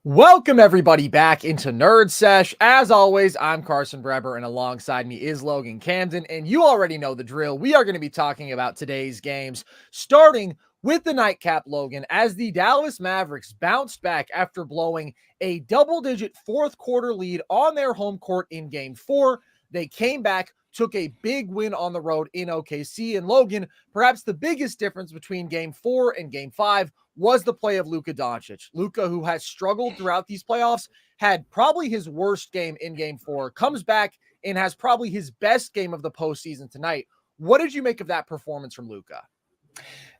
Welcome everybody back into NerdSesh. As always, I'm Carson Breber and alongside me is Logan Camden. And you already know the drill. We are going to be talking about today's games, starting with the nightcap, Logan, as the Dallas Mavericks bounced back after blowing a double-digit fourth quarter lead on their home court in Game 4. They came back, took a big win on the road in OKC. And Logan, perhaps the biggest difference between Game 4 and Game 5 was the play of Luka Doncic. Luka, who has struggled throughout these playoffs, had probably his worst game in Game 4, comes back and has probably his best game of the postseason tonight. What did you make of that performance from Luka?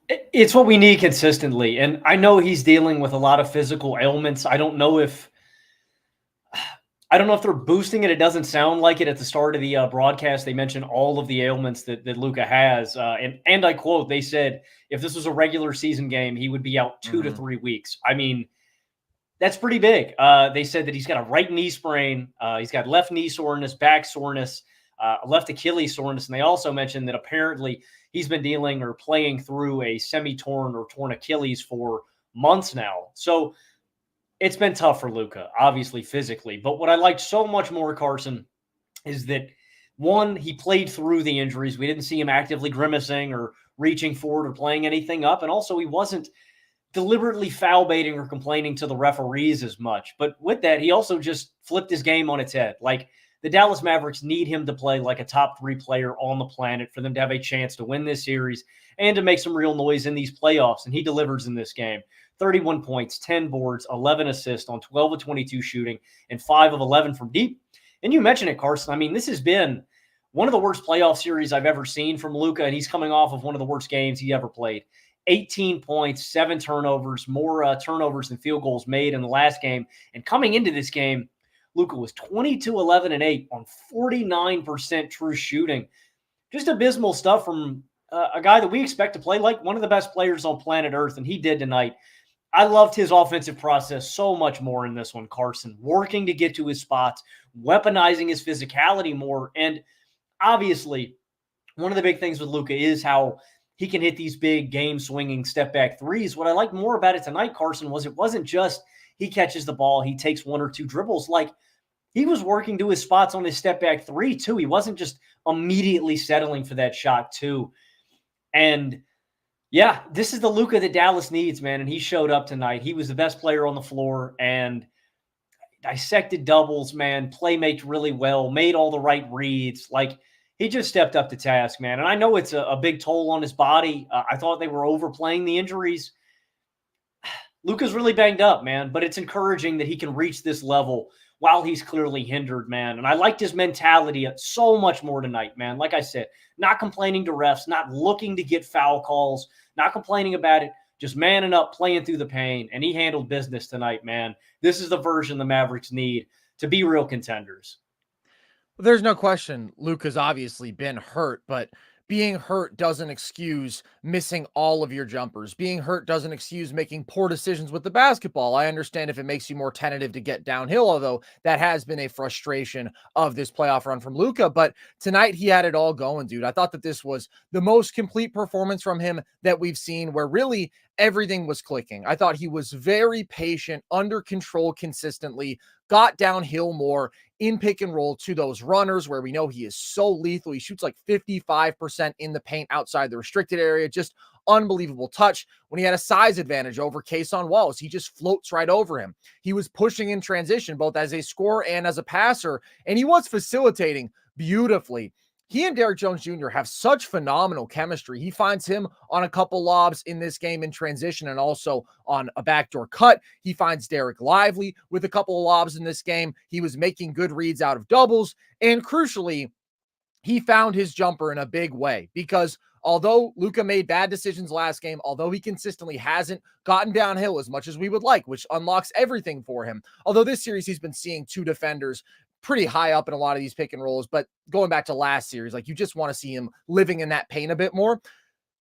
It's what we need consistently. And I know he's dealing with a lot of physical ailments. I don't know if they're boosting it. It doesn't sound like it at the start of the broadcast. They mentioned all of the ailments that Luka has. And I quote, they said, if this was a regular season game, he would be out 2 to 3 weeks. I mean, that's pretty big. They said that he's got a right knee sprain. He's got left knee soreness, back soreness, left Achilles soreness. And they also mentioned that apparently he's been dealing or playing through a semi-torn or torn Achilles for months now. So it's been tough for Luka, obviously physically. But what I liked so much more, Carson, is that, one, he played through the injuries. We didn't see him actively grimacing or reaching forward or playing anything up. And also he wasn't deliberately foul baiting or complaining to the referees as much. But with that, he also just flipped his game on its head. Like, the Dallas Mavericks need him to play like a top 3 player on the planet for them to have a chance to win this series and to make some real noise in these playoffs. And he delivers in this game. 31 points, 10 boards, 11 assists on 12 of 22 shooting, and 5 of 11 from deep. And you mentioned it, Carson. I mean, this has been one of the worst playoff series I've ever seen from Luka, and he's coming off of one of the worst games he ever played. 18 points, 7 turnovers, more turnovers than field goals made in the last game. And coming into this game, Luka was 22, 11, and 8 on 49% true shooting. Just abysmal stuff from a guy that we expect to play like one of the best players on planet Earth, and he did tonight. I loved his offensive process so much more in this one, Carson, working to get to his spots, weaponizing his physicality more. And obviously, one of the big things with Luka is how he can hit these big game-swinging step-back threes. What I liked more about it tonight, Carson, was it wasn't just he catches the ball, he takes 1 or 2 dribbles. Like, he was working to his spots on his step-back three, too. He wasn't just immediately settling for that shot, too. And yeah, this is the Luka that Dallas needs, man, and he showed up tonight. He was the best player on the floor and dissected doubles, man, playmaked really well, made all the right reads. Like, he just stepped up to task, man. And I know it's a big toll on his body. I thought they were overplaying the injuries. Luka's really banged up, man, but it's encouraging that he can reach this level while he's clearly hindered, man. And I liked his mentality so much more tonight, man. Like I said, not complaining to refs, not looking to get foul calls, not complaining about it, just manning up, playing through the pain. And he handled business tonight, man. This is the version the Mavericks need to be real contenders. There's no question Luka's obviously been hurt, but being hurt doesn't excuse missing all of your jumpers. Being hurt doesn't excuse making poor decisions with the basketball. I understand if it makes you more tentative to get downhill, although that has been a frustration of this playoff run from Luka. But tonight he had it all going, dude. I thought that this was the most complete performance from him that we've seen, where really everything was clicking. I thought he was very patient, under control consistently, got downhill more in pick and roll to those runners where we know he is so lethal. He shoots like 55% in the paint outside the restricted area. Just unbelievable touch. When he had a size advantage over Kayson Wallace, he just floats right over him. He was pushing in transition, both as a scorer and as a passer, and he was facilitating beautifully. He and Derrick Jones Jr. have such phenomenal chemistry. He finds him on a couple lobs in this game in transition and also on a backdoor cut. He finds Derek Lively with a couple of lobs in this game. He was making good reads out of doubles. And crucially, he found his jumper in a big way, because although Luka made bad decisions last game, although he consistently hasn't gotten downhill as much as we would like, which unlocks everything for him. Although this series, he's been seeing 2 defenders pretty high up in a lot of these pick and rolls, but going back to last series, like, you just want to see him living in that pain a bit more.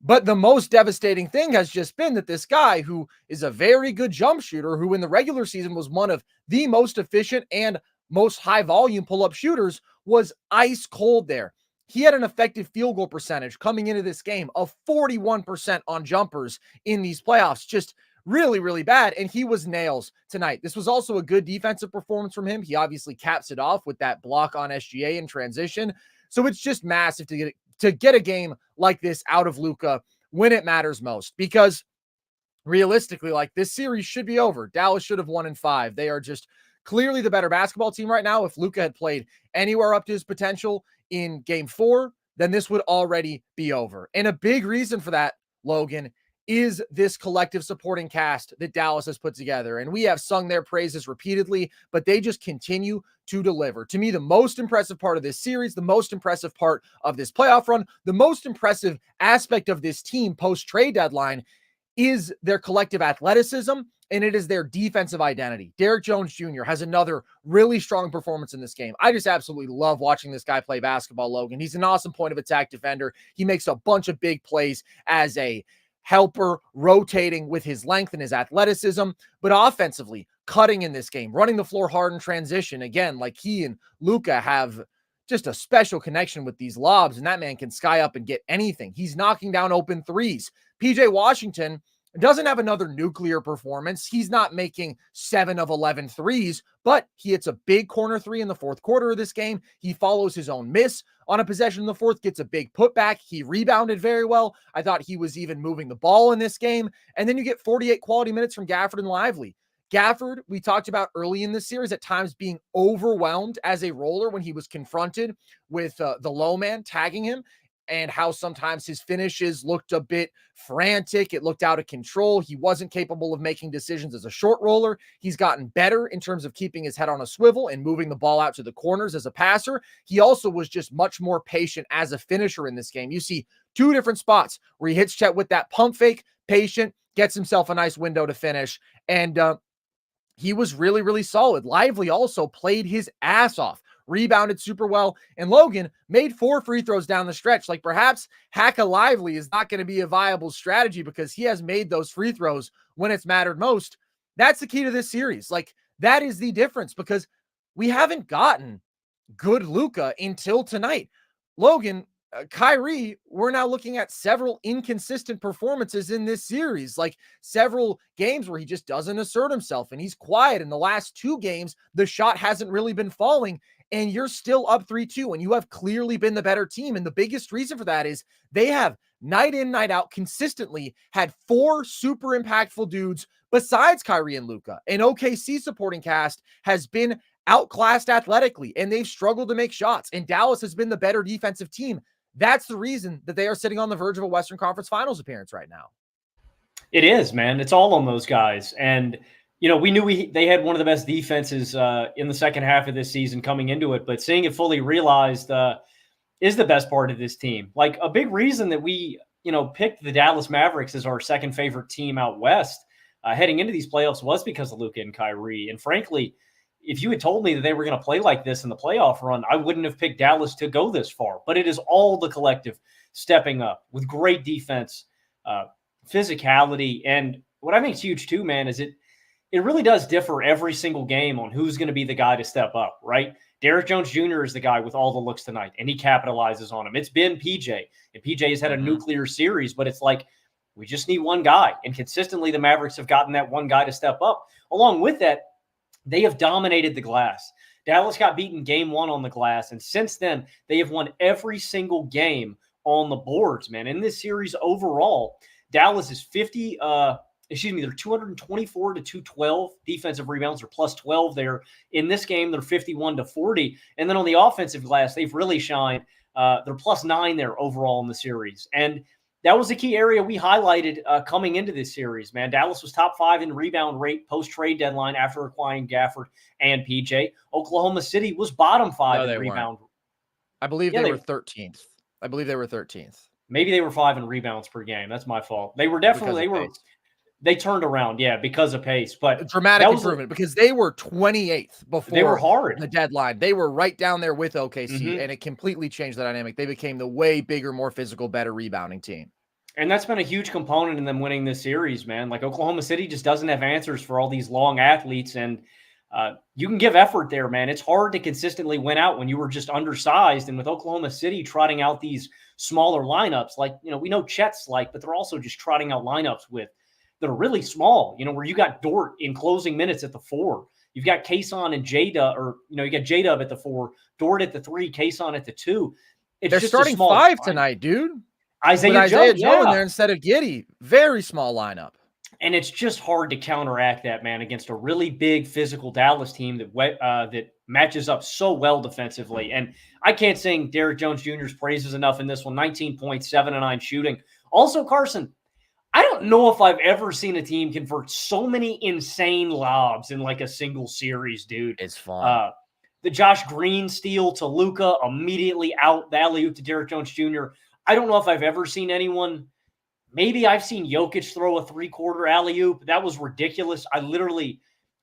But the most devastating thing has just been that this guy, who is a very good jump shooter, who in the regular season was one of the most efficient and most high volume pull-up shooters, was ice cold there. He had an effective field goal percentage coming into this game of 41% on jumpers in these playoffs. Just really, really bad. And he was nails tonight. This was also a good defensive performance from him. He obviously caps it off with that block on SGA in transition. So it's just massive to get a game like this out of Luka when it matters most, because realistically, like, this series should be over. Dallas should have won in 5. They are just clearly the better basketball team right now. If Luka had played anywhere up to his potential in game 4, then this would already be over. And a big reason for that, Logan, is this collective supporting cast that Dallas has put together. And we have sung their praises repeatedly, but they just continue to deliver. To me, the most impressive part of this series, the most impressive part of this playoff run, the most impressive aspect of this team post-trade deadline is their collective athleticism, and it is their defensive identity. Derrick Jones Jr. has another really strong performance in this game. I just absolutely love watching this guy play basketball, Logan. He's an awesome point of attack defender. He makes a bunch of big plays as a helper, rotating with his length and his athleticism, but offensively, cutting in this game, running the floor hard in transition. Again, like, he and Luka have just a special connection with these lobs, and that man can sky up and get anything. He's knocking down open threes. PJ Washington doesn't have another nuclear performance. He's not making 7 of 11 threes, but he hits a big corner 3 in the fourth quarter of this game. He follows his own miss on a possession in the fourth, gets a big putback. He rebounded very well. I thought he was even moving the ball in this game. And then you get 48 quality minutes from Gafford and Lively. Gafford, we talked about early in this series, at times being overwhelmed as a roller when he was confronted with the low man tagging him, and how sometimes his finishes looked a bit frantic. It looked out of control. He wasn't capable of making decisions as a short roller. He's gotten better in terms of keeping his head on a swivel and moving the ball out to the corners as a passer. He also was just much more patient as a finisher in this game. You see 2 different spots where he hits Chet with that pump fake, patient, gets himself a nice window to finish. And he was really, really solid. Lively also played his ass off, rebounded super well, and Logan made 4 free throws down the stretch. Like, perhaps Hacka Lively is not going to be a viable strategy because he has made those free throws when it's mattered most. That's the key to this series. Like, that is the difference, because we haven't gotten good Luka until tonight. Logan, Kyrie, we're now looking at several inconsistent performances in this series, like several games where he just doesn't assert himself and he's quiet. In the last 2 games, the shot hasn't really been falling, and you're still up 3-2, and you have clearly been the better team. And the biggest reason for that is they have night in, night out consistently had 4 super impactful dudes besides Kyrie and Luka. An OKC supporting cast has been outclassed athletically, and they've struggled to make shots, and Dallas has been the better defensive team. That's the reason that they are sitting on the verge of a Western Conference Finals appearance right now. It is, man. It's all on those guys. And, you know, we knew they had one of the best defenses in the second half of this season coming into it, but seeing it fully realized is the best part of this team. Like, a big reason that we, picked the Dallas Mavericks as our second favorite team out west heading into these playoffs was because of Luka and Kyrie. And frankly, if you had told me that they were going to play like this in the playoff run, I wouldn't have picked Dallas to go this far. But it is all the collective stepping up with great defense, physicality. And what I think is huge too, man, is it really does differ every single game on who's going to be the guy to step up, right? Derrick Jones Jr. is the guy with all the looks tonight, and he capitalizes on them. It's been PJ, and PJ has had a nuclear series, but it's like we just need one guy. And consistently, the Mavericks have gotten that one guy to step up. Along with that, they have dominated the glass. Dallas got beaten game 1 on the glass, and since then, they have won every single game on the boards, man. In this series overall, Dallas is they're 224 to 212 defensive rebounds. They're plus 12 there. In this game, they're 51 to 40. And then on the offensive glass, they've really shined. They're plus 9 there overall in the series. And that was a key area we highlighted coming into this series, man. Dallas was top 5 in rebound rate post-trade deadline after acquiring Gafford and PJ. Oklahoma City was bottom 5 in rebound. Weren't. I believe they were 13th. I believe they were 13th. Maybe they were 5 in rebounds per game. That's my fault. They were definitely they turned around, because of pace. But dramatic improvement, because they were 28th before they were hard. The deadline. They were right down there with OKC, and it completely changed the dynamic. They became the way bigger, more physical, better rebounding team. And that's been a huge component in them winning this series, man. Like, Oklahoma City just doesn't have answers for all these long athletes, and you can give effort there, man. It's hard to consistently win out when you were just undersized. And with Oklahoma City trotting out these smaller lineups, like, we know Chet's but they're also just trotting out lineups with that are really small, where you got Dort in closing minutes at the 4. You've got Kayson and J-Dub, or, you got J-Dub at the 4, Dort at the 3, Kayson at the 2. They're just starting 5 tonight, dude. Isaiah Joe in there instead of Giddey. Very small lineup. And it's just hard to counteract that, man, against a really big physical Dallas team that matches up so well defensively. And I can't sing Derrick Jones Jr.'s praises enough in this one. 19 points, 7 of 9 shooting. Also, Carson, I don't know if I've ever seen a team convert so many insane lobs in like a single series, dude. It's fun. The Josh Green steal to Luka, immediately out, the alley-oop to Derrick Jones Jr. I don't know if I've ever seen anyone. Maybe I've seen Jokic throw a 3-quarter alley-oop. That was ridiculous. I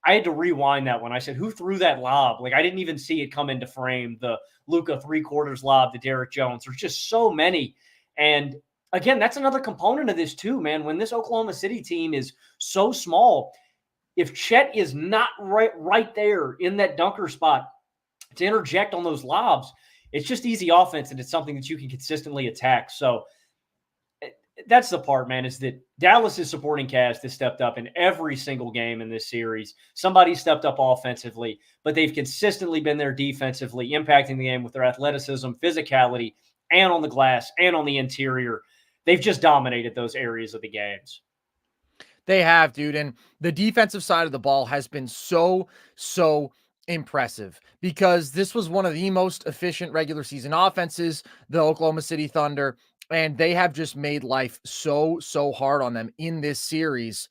had to rewind that one. I said, who threw that lob? Like, I didn't even see it come into frame, the Luka 3-quarters lob to Derrick Jones. There's just so many. And again, that's another component of this too, man. When this Oklahoma City team is so small, if Chet is not right there in that dunker spot to interject on those lobs, it's just easy offense, and it's something that you can consistently attack. So that's the part, man, is that Dallas's supporting cast has stepped up in every single game in this series. Somebody stepped up offensively, but they've consistently been there defensively, impacting the game with their athleticism, physicality, and on the glass, and on the interior. They've just dominated those areas of the games. They have, dude. And the defensive side of the ball has been so impressive, because this was one of the most efficient regular season offenses, the Oklahoma City Thunder, and they have just made life so hard on them in this series.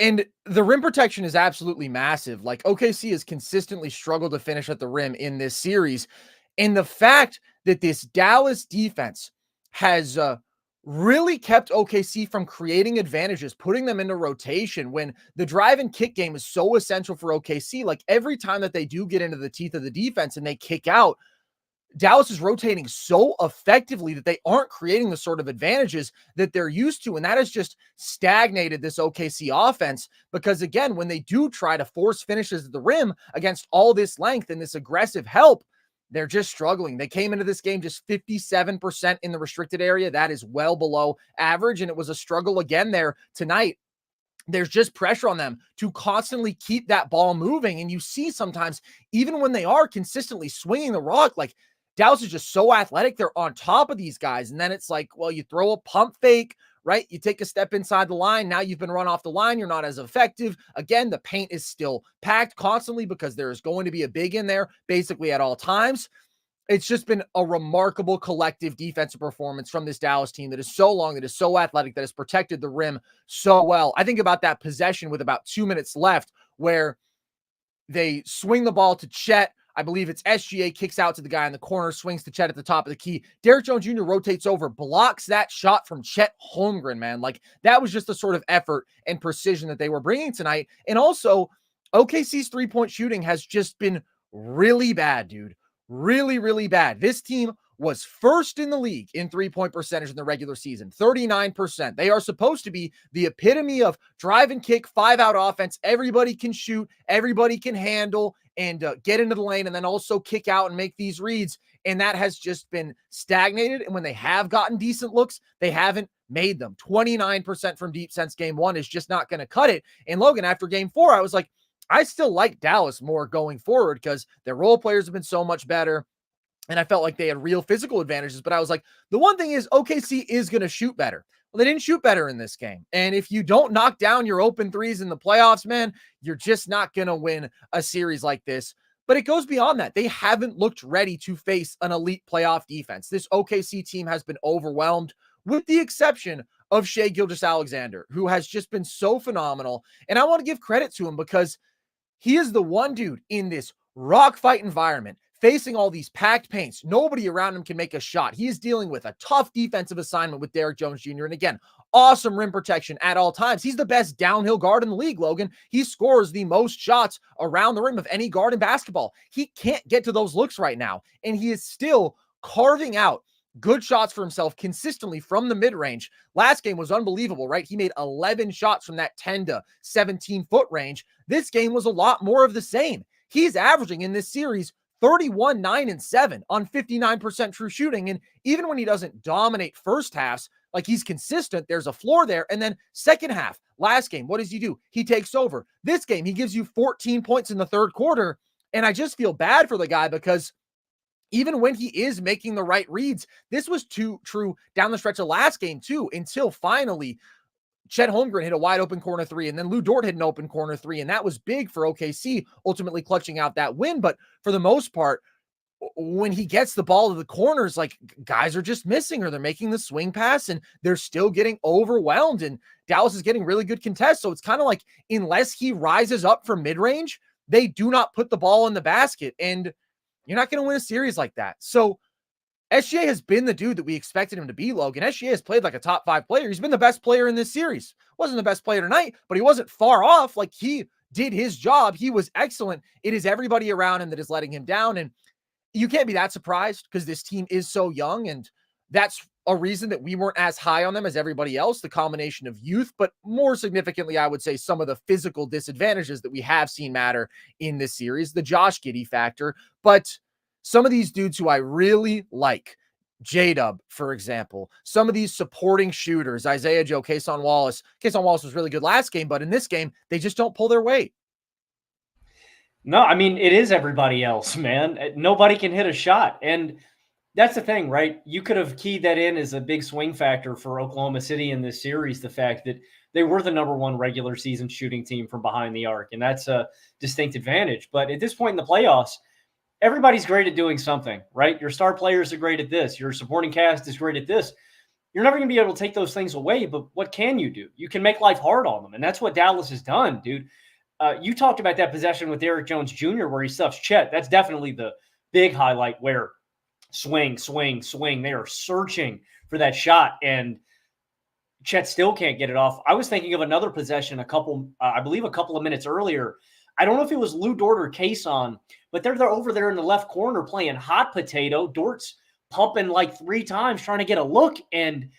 And the rim protection is absolutely massive. Like, OKC has consistently struggled to finish at the rim in this series. And the fact that this Dallas defense has really kept OKC from creating advantages, putting them into rotation when the drive and kick game is so essential for OKC. Like, every time that they do get into the teeth of the defense and they kick out, Dallas is rotating so effectively that they aren't creating the sort of advantages that they're used to. And that has just stagnated this OKC offense, because again, when they do try to force finishes at the rim against all this length and this aggressive help, they're just struggling. They came into this game just 57% in the restricted area. That is well below average. And it was a struggle again there tonight. There's just pressure on them to constantly keep that ball moving. And you see sometimes, even when they are consistently swinging the rock, like, Dallas is just so athletic. They're on top of these guys. And then it's like, well, you throw a pump fake, right? You take a step inside the line. Now you've been run off the line. You're not as effective. Again, the paint is still packed constantly because there is going to be a big in there basically at all times. It's just been a remarkable collective defensive performance from this Dallas team that is so long, that is so athletic, that has protected the rim so well. I think about that possession with about 2 minutes left where they swing the ball to Chet. I believe it's SGA, kicks out to the guy in the corner, swings to Chet at the top of the key. Derrick Jones Jr. rotates over, blocks that shot from Chet Holmgren, man. Like, that was just the sort of effort and precision that they were bringing tonight. And also, OKC's three-point shooting has just been really bad, dude. Really bad. This team was first in the league in three-point percentage in the regular season, 39%. They are supposed to be the epitome of drive and kick, 5-out offense. Everybody can shoot, everybody can handle, and get into the lane, and then also kick out and make these reads. And that has just been stagnated. And when they have gotten decent looks, they haven't made them. 29% from deep since game 1 is just not going to cut it. And Logan, after game 4, I was like, I still like Dallas more going forward because their role players have been so much better. And I felt like they had real physical advantages. But I was like, the one thing is OKC is going to shoot better. Well, they didn't shoot better in this game. And if you don't knock down your open threes in the playoffs, man, you're just not going to win a series like this. But it goes beyond that. They haven't looked ready to face an elite playoff defense. This OKC team has been overwhelmed, with the exception of Shai Gilgeous-Alexander, who has just been so phenomenal. And I want to give credit to him because he is the one dude in this rock fight environment facing all these packed paints. Nobody around him can make a shot. He is dealing with a tough defensive assignment with Derrick Jones Jr. And again, awesome rim protection at all times. He's the best downhill guard in the league, Logan. He scores the most shots around the rim of any guard in basketball. He can't get to those looks right now. And he is still carving out good shots for himself consistently from the mid-range. Last game was unbelievable, right? He made 11 shots from that 10 to 17-foot range. This game was a lot more of the same. He's averaging in this series 31, 9, and 7 on 59% true shooting. And even when he doesn't dominate first halves, Like, he's consistent. There's a floor there. And then second half, last game, what does he do? He takes over. This game, he gives you 14 points in the third quarter. And I just feel bad for the guy because even when he is making the right reads, this was too true down the stretch of last game too, until finally Chet Holmgren hit a wide open corner three, and then Lou Dort hit an open corner three, and that was big for OKC, ultimately clutching out that win. But for the most part, when he gets the ball to the corners, like, guys are just missing, or they're making the swing pass and they're still getting overwhelmed, and Dallas is getting really good contests. So it's kind of like, unless he rises up from mid-range, they do not put the ball in the basket, and you're not going to win a series like that. So SGA has been the dude that we expected him to be, Logan. SGA has played like a top 5 player. He's been the best player in this series. Wasn't the best player tonight, but he wasn't far off. Like, he did his job. He was excellent. It is everybody around him that is letting him down. And you can't be that surprised because this team is so young. And that's a reason that we weren't as high on them as everybody else. The combination of youth, but more significantly, I would say some of the physical disadvantages that we have seen matter in this series, the Josh Giddey factor. But some of these dudes who I really like, J-Dub, for example, some of these supporting shooters, Isaiah Joe, Kason Wallace. Kason Wallace was really good last game, but in this game, they just don't pull their weight. No, I mean, it is everybody else, man. Nobody can hit a shot. And that's the thing, right? You could have keyed that in as a big swing factor for Oklahoma City in this series, the fact that they were the number 1 regular season shooting team from behind the arc. And that's a distinct advantage. But at this point in the playoffs, everybody's great at doing something, right? Your star players are great at this. Your supporting cast is great at this. You're never going to be able to take those things away, but what can you do? You can make life hard on them, and that's what Dallas has done, dude. You talked about that possession with Derrick Jones Jr. where he stuffs Chet. That's definitely the big highlight where swing, swing, swing. They are searching for that shot, and Chet still can't get it off. I was thinking of another possession I believe a couple of minutes earlier. I don't know if it was Lou Dort or Kason, but they're over there in the left corner playing hot potato. Dort's pumping like 3 times trying to get a look, and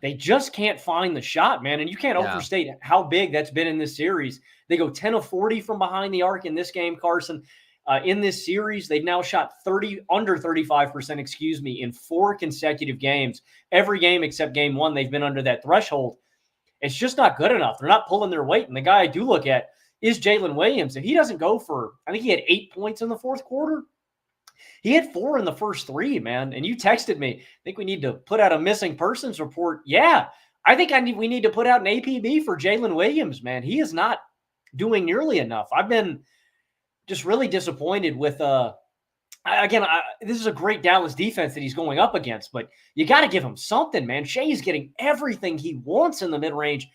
they just can't find the shot, man. And you can't overstate how big that's been in this series. They go 10 of 40 from behind the arc in this game, Carson. In this series, they've now shot under 35%, in 4 consecutive games. Every game except game 1, they've been under that threshold. It's just not good enough. They're not pulling their weight. And the guy I do look at is Jaylen Williams. If he doesn't go for, I think he had 8 points in the fourth quarter. He had 4 in the first 3, man. And you texted me, I think we need to put out a missing persons report. Yeah, I think we need to put out an APB for Jaylen Williams, man. He is not doing nearly enough. I've been just really disappointed with, this is a great Dallas defense that he's going up against, but you got to give him something, man. Shai's getting everything he wants in the mid-range,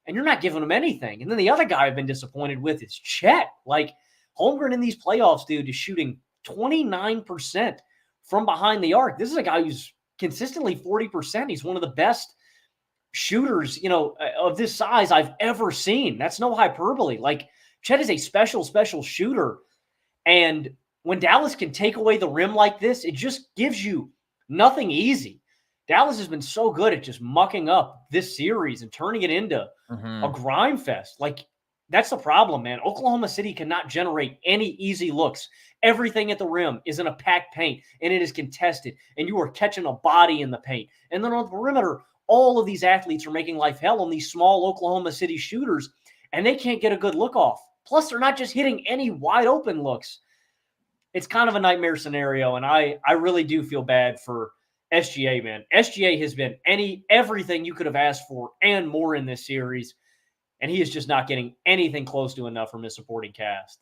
and you're not giving him anything. And then the other guy I've been disappointed with is Chet. Like, Holmgren in these playoffs, dude, is shooting 29% from behind the arc. This is a guy who's consistently 40%. He's one of the best shooters, of this size I've ever seen. That's no hyperbole. Like, Chet is a special, special shooter. And when Dallas can take away the rim like this, it just gives you nothing easy. Dallas has been so good at just mucking up this series and turning it into a grime fest. Like, that's the problem, man. Oklahoma City cannot generate any easy looks. Everything at the rim is in a packed paint, and it is contested, and you are catching a body in the paint. And then on the perimeter, all of these athletes are making life hell on these small Oklahoma City shooters, and they can't get a good look off. Plus, they're not just hitting any wide open looks. It's kind of a nightmare scenario, and I really do feel bad for SGA, man. SGA has been everything you could have asked for and more in this series, and he is just not getting anything close to enough from his supporting cast.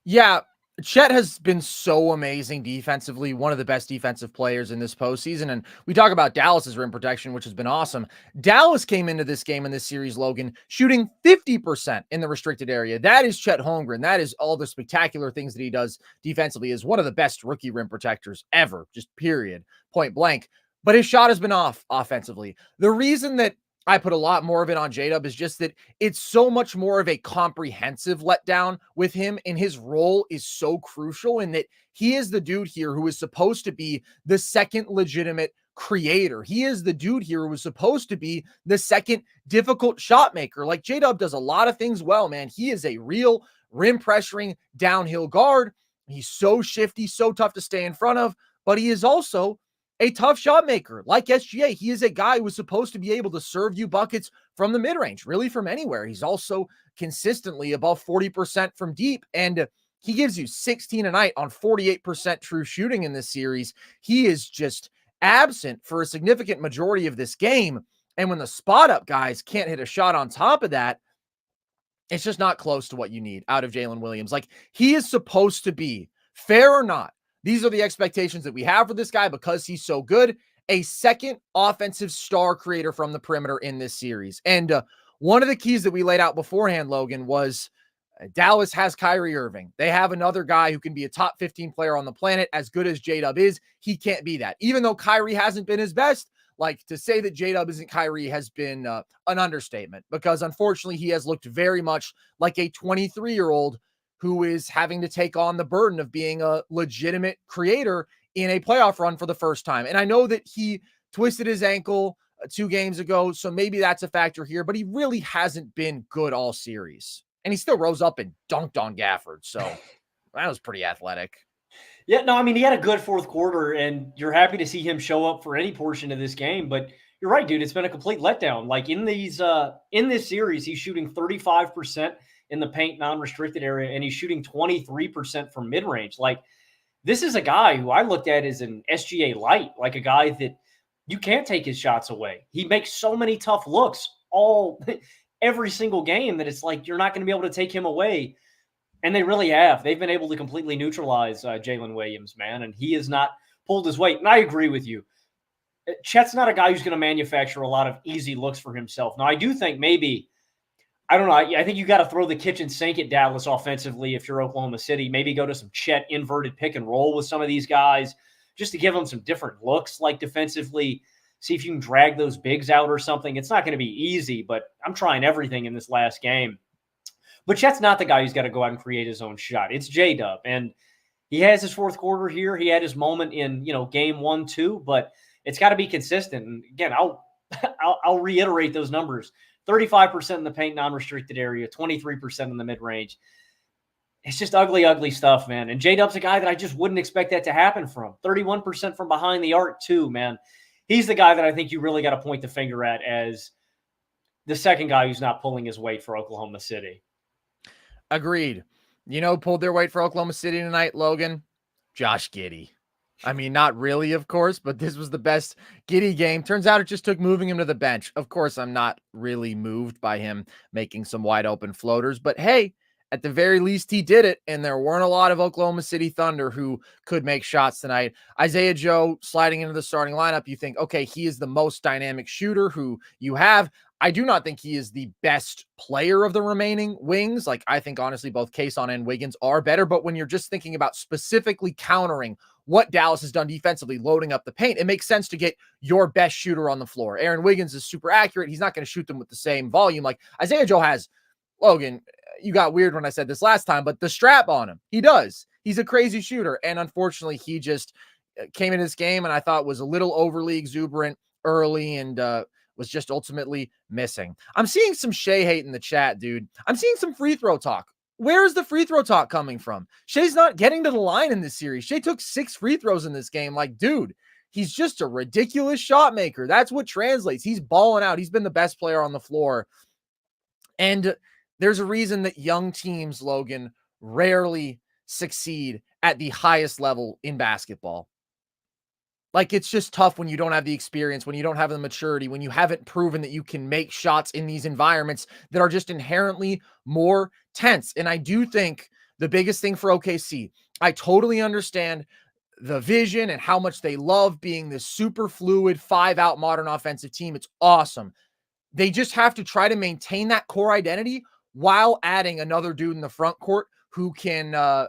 Yeah, Chet has been so amazing defensively, one of the best defensive players in this postseason. And we talk about Dallas's rim protection, which has been awesome. Dallas came into this game in this series, Logan, shooting 50% in the restricted area. That is Chet Holmgren. That is all the spectacular things that he does defensively. Is one of the best rookie rim protectors ever, just period, point blank. But his shot has been off offensively. The reason that I put a lot more of it on J-Dub is just that it's so much more of a comprehensive letdown with him, and his role is so crucial in that he is the dude here who is supposed to be the second legitimate creator. He is the dude here who was supposed to be the second difficult shot maker. Like, J-Dub does a lot of things well, man. He is a real rim pressuring downhill guard. He's so shifty, so tough to stay in front of, but he is also a tough shot maker like SGA. He is a guy who is supposed to be able to serve you buckets from the mid-range, really from anywhere. He's also consistently above 40% from deep, and he gives you 16 a night on 48% true shooting in this series. He is just absent for a significant majority of this game. And when the spot up guys can't hit a shot on top of that, it's just not close to what you need out of Jaylen Williams. Like, he is supposed to be, fair or not, these are the expectations that we have for this guy because he's so good, a second offensive star creator from the perimeter in this series. And one of the keys that we laid out beforehand, Logan, was Dallas has Kyrie Irving. They have another guy who can be a top 15 player on the planet. As good as J-Dub is, he can't be that. Even though Kyrie hasn't been his best, like, to say that J-Dub isn't Kyrie has been an understatement, because unfortunately he has looked very much like a 23-year-old who is having to take on the burden of being a legitimate creator in a playoff run for the first time. And I know that he twisted his ankle 2 games ago, so maybe that's a factor here, but he really hasn't been good all series. And he still rose up and dunked on Gafford, so that was pretty athletic. Yeah, no, I mean, he had a good fourth quarter, and you're happy to see him show up for any portion of this game. But you're right, dude. It's been a complete letdown. Like, in this series, he's shooting 35% in the paint non-restricted area, and he's shooting 23% from mid-range. Like, this is a guy who I looked at as an SGA light, like a guy that you can't take his shots away. He makes so many tough looks every single game that it's like you're not going to be able to take him away. And they really have. They've been able to completely neutralize Jaylen Williams, man, and he has not pulled his weight. And I agree with you. Chet's not a guy who's going to manufacture a lot of easy looks for himself. Now, I do think maybe, I don't know, I think you got to throw the kitchen sink at Dallas offensively if you're Oklahoma City. Maybe go to some Chet inverted pick and roll with some of these guys just to give them some different looks, like defensively. See if you can drag those bigs out or something. It's not going to be easy, but I'm trying everything in this last game. But Chet's not the guy who's got to go out and create his own shot. It's J-Dub, and he has his fourth quarter here. He had his moment in, game 1, 2, but it's got to be consistent. And again, I'll reiterate those numbers: 35% in the paint non-restricted area, 23% in the mid-range. It's just ugly, ugly stuff, man. And J-Dub's a guy that I just wouldn't expect that to happen from. 31% from behind the arc, too, man. He's the guy that I think you really got to point the finger at as the second guy who's not pulling his weight for Oklahoma City. Agreed. Pulled their weight for Oklahoma City tonight, Logan? Josh Giddey. I mean, not really, of course, but this was the best Giddey game. Turns out it just took moving him to the bench. Of course, I'm not really moved by him making some wide open floaters, but hey, at the very least, he did it, and there weren't a lot of Oklahoma City Thunder who could make shots tonight. Isaiah Joe sliding into the starting lineup, you think, okay, he is the most dynamic shooter who you have. I do not think he is the best player of the remaining wings. Like, I think, honestly, both Kayson and Wiggins are better, but when you're just thinking about specifically countering what Dallas has done defensively, loading up the paint, it makes sense to get your best shooter on the floor. Aaron Wiggins is super accurate. He's not going to shoot them with the same volume. Like Isaiah Joe has. Logan, you got weird when I said this last time, but the strap on him, he does. He's a crazy shooter. And unfortunately, he just came in this game and I thought was a little overly exuberant early and was just ultimately missing. I'm seeing some Shai hate in the chat, dude. I'm seeing some free throw talk. Where is the free throw talk coming from? Shai's not getting to the line in this series. Shai took 6 free throws in this game. Like, dude, he's just a ridiculous shot maker. That's what translates. He's balling out. He's been the best player on the floor. And there's a reason that young teams, Logan, rarely succeed at the highest level in basketball. Like, it's just tough when you don't have the experience, when you don't have the maturity, when you haven't proven that you can make shots in these environments that are just inherently more tense. And I do think the biggest thing for OKC, I totally understand the vision and how much they love being this super fluid 5-out modern offensive team. It's awesome. They just have to try to maintain that core identity while adding another dude in the front court who can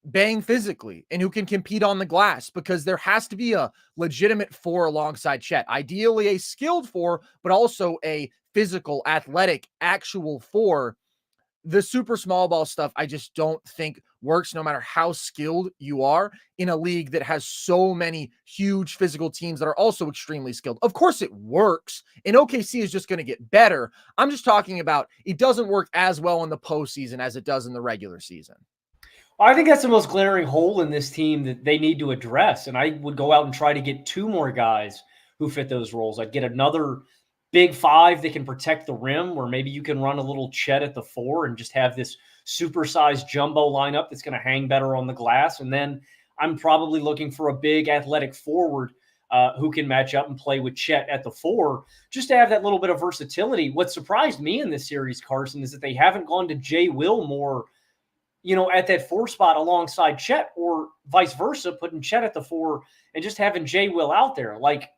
bang physically and who can compete on the glass, because there has to be a legitimate 4 alongside Chet, ideally a skilled 4, but also a physical, athletic, actual 4. The super small ball stuff, I just don't think works no matter how skilled you are in a league that has so many huge physical teams that are also extremely skilled. Of course it works, and OKC is just going to get better. I'm just talking about it doesn't work as well in the postseason as it does in the regular season. I think that's the most glaring hole in this team that they need to address. And I would go out and try to get 2 more guys who fit those roles. I'd get another big 5 that can protect the rim, where maybe you can run a little Chet at the 4 and just have this supersized jumbo lineup that's going to hang better on the glass. And then I'm probably looking for a big athletic forward who can match up and play with Chet at the 4, just to have that little bit of versatility. What surprised me in this series, Carson, is that they haven't gone to Jay Will more, at that 4 spot alongside Chet, or vice versa, putting Chet at the 4 and just having Jay Will out there. Like,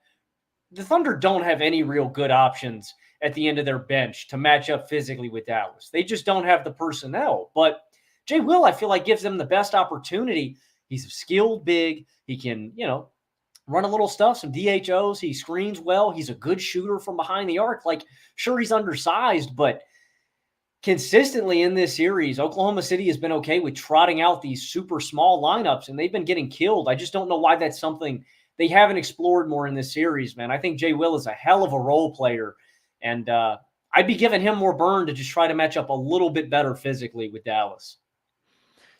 the Thunder don't have any real good options at the end of their bench to match up physically with Dallas. They just don't have the personnel. But Jay Will, I feel like, gives them the best opportunity. He's a skilled big. He can, run a little stuff, some DHOs. He screens well. He's a good shooter from behind the arc. Like, sure, he's undersized, but consistently in this series, Oklahoma City has been okay with trotting out these super small lineups, and they've been getting killed. I just don't know why that's something they haven't explored more in this series, man. I think Jay Will is a hell of a role player, and I'd be giving him more burn to just try to match up a little bit better physically with Dallas.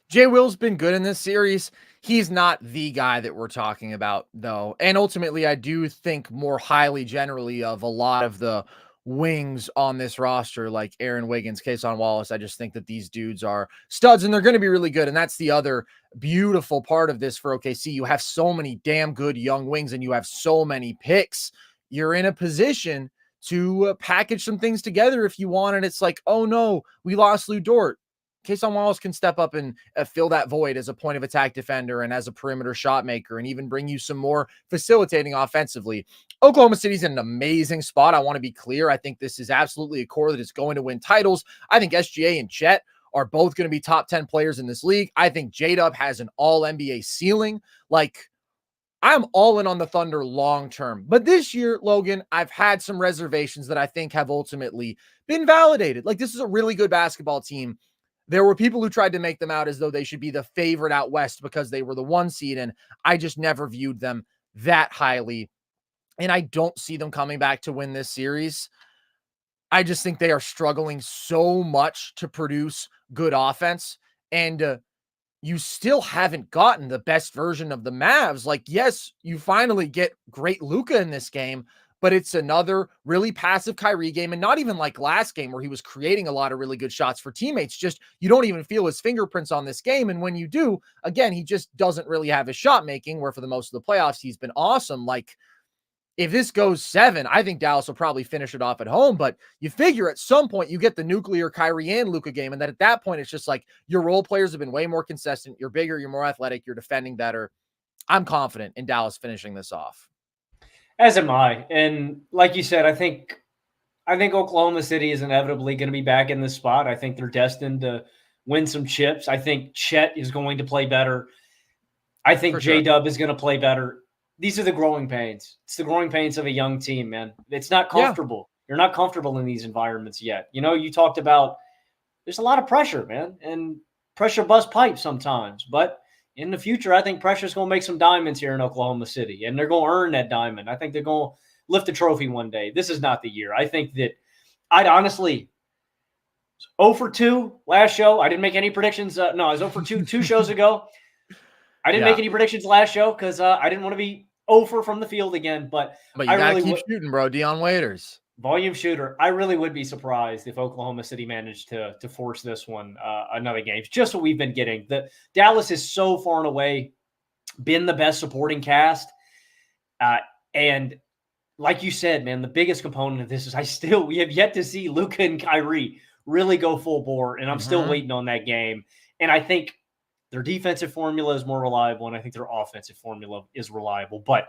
Jay Will's been good in this series. He's not the guy that we're talking about, though. And ultimately, I do think more highly generally of a lot of the wings on this roster, like Aaron Wiggins, Kason Wallace. I just think that these dudes are studs, and they're going to be really good. And that's the other beautiful part of this for OKC. You have so many damn good young wings, and you have so many picks. You're in a position to package some things together if you want. And it's like, oh no, we lost Lou Dort. Kason Wallace can step up and fill that void as a point of attack defender and as a perimeter shot maker, and even bring you some more facilitating offensively. Oklahoma City's in an amazing spot. I want to be clear. I think this is absolutely a core that is going to win titles. I think SGA and Chet are both going to be top 10 players in this league. I think J-Dub has an all NBA ceiling. Like, I'm all in on the Thunder long-term, but this year, Logan, I've had some reservations that I think have ultimately been validated. Like, this is a really good basketball team. There were people who tried to make them out as though they should be the favorite out west because they were the 1 seed, and I just never viewed them that highly. And I don't see them coming back to win this series. I just think they are struggling so much to produce good offense, and you still haven't gotten the best version of the Mavs. Like, yes, you finally get great Luka in this game, but it's another really passive Kyrie game, and not even like last game where he was creating a lot of really good shots for teammates. Just, you don't even feel his fingerprints on this game. And when you do, again, he just doesn't really have his shot making, where for the most of the playoffs, he's been awesome. Like, if this goes 7, I think Dallas will probably finish it off at home, but you figure at some point you get the nuclear Kyrie and Luka game. And then at that point, it's just like your role players have been way more consistent. You're bigger, you're more athletic, you're defending better. I'm confident in Dallas finishing this off. As am I. And like you said, I think Oklahoma City is inevitably going to be back in this spot. I think they're destined to win some chips. I think Chet is going to play better. I think J-Dub is going to play better. These are the growing pains. It's the growing pains of a young team, man. It's not comfortable. Yeah. You're not comfortable in these environments yet. You talked about there's a lot of pressure, man, and pressure busts pipes sometimes. But in the future, I think pressure is going to make some diamonds here in Oklahoma City, and they're going to earn that diamond. I think they're going to lift the trophy one day. This is not the year. I think that I'd honestly 0 for 2 last show. I didn't make any predictions. No, I was 0 for 2 shows ago. I didn't make any predictions last show because I didn't want to be 0 for from the field again. But you got to keep shooting, bro. Dion Waiters. Volume shooter. I really would be surprised if Oklahoma City managed to force this one another game. It's just what we've been getting. The Dallas has so far and away been the best supporting cast. And like you said, man, the biggest component of this is we have yet to see Luka and Kyrie really go full bore, and I'm still waiting on that game. And I think their defensive formula is more reliable, and I think their offensive formula is reliable. But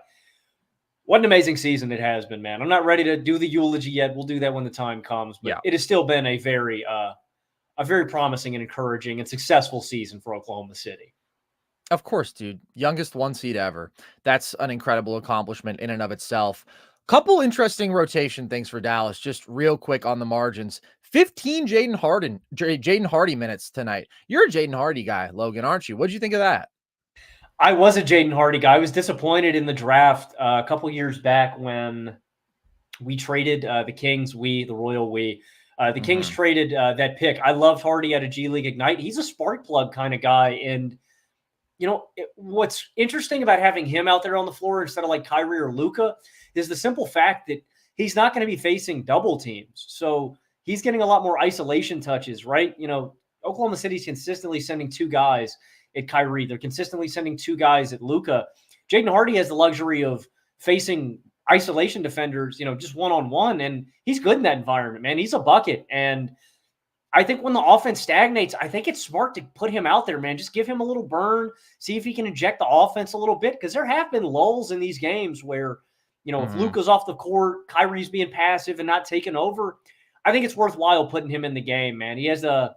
what an amazing season it has been, man. I'm not ready to do the eulogy yet. We'll do that when the time comes. But it has still been a very promising and encouraging and successful season for Oklahoma City. Of course, dude. Youngest 1 seed ever. That's an incredible accomplishment in and of itself. Couple interesting rotation things for Dallas, just real quick on the margins. 15 Jaden Hardy minutes tonight. You're a Jaden Hardy guy, Logan, aren't you? What'd you think of that? I was a Jaden Hardy guy. I was disappointed in the draft a couple years back when we traded the Kings, the Royal The Kings traded that pick. I loved Hardy out of G League Ignite. He's a spark plug kind of guy. And, what's interesting about having him out there on the floor instead of like Kyrie or Luka is the simple fact that he's not going to be facing double teams. So he's getting a lot more isolation touches, right? Oklahoma City's consistently sending 2 guys at Kyrie. They're consistently sending 2 guys at Luka. Jaden Hardy has the luxury of facing isolation defenders, just one-on-one, and he's good in that environment, man. He's a bucket. And I think when the offense stagnates, I think it's smart to put him out there, man. Just give him a little burn, see if he can inject the offense a little bit, because there have been lulls in these games where, if Luka's off the court, Kyrie's being passive and not taking over. I think it's worthwhile putting him in the game, man. He has a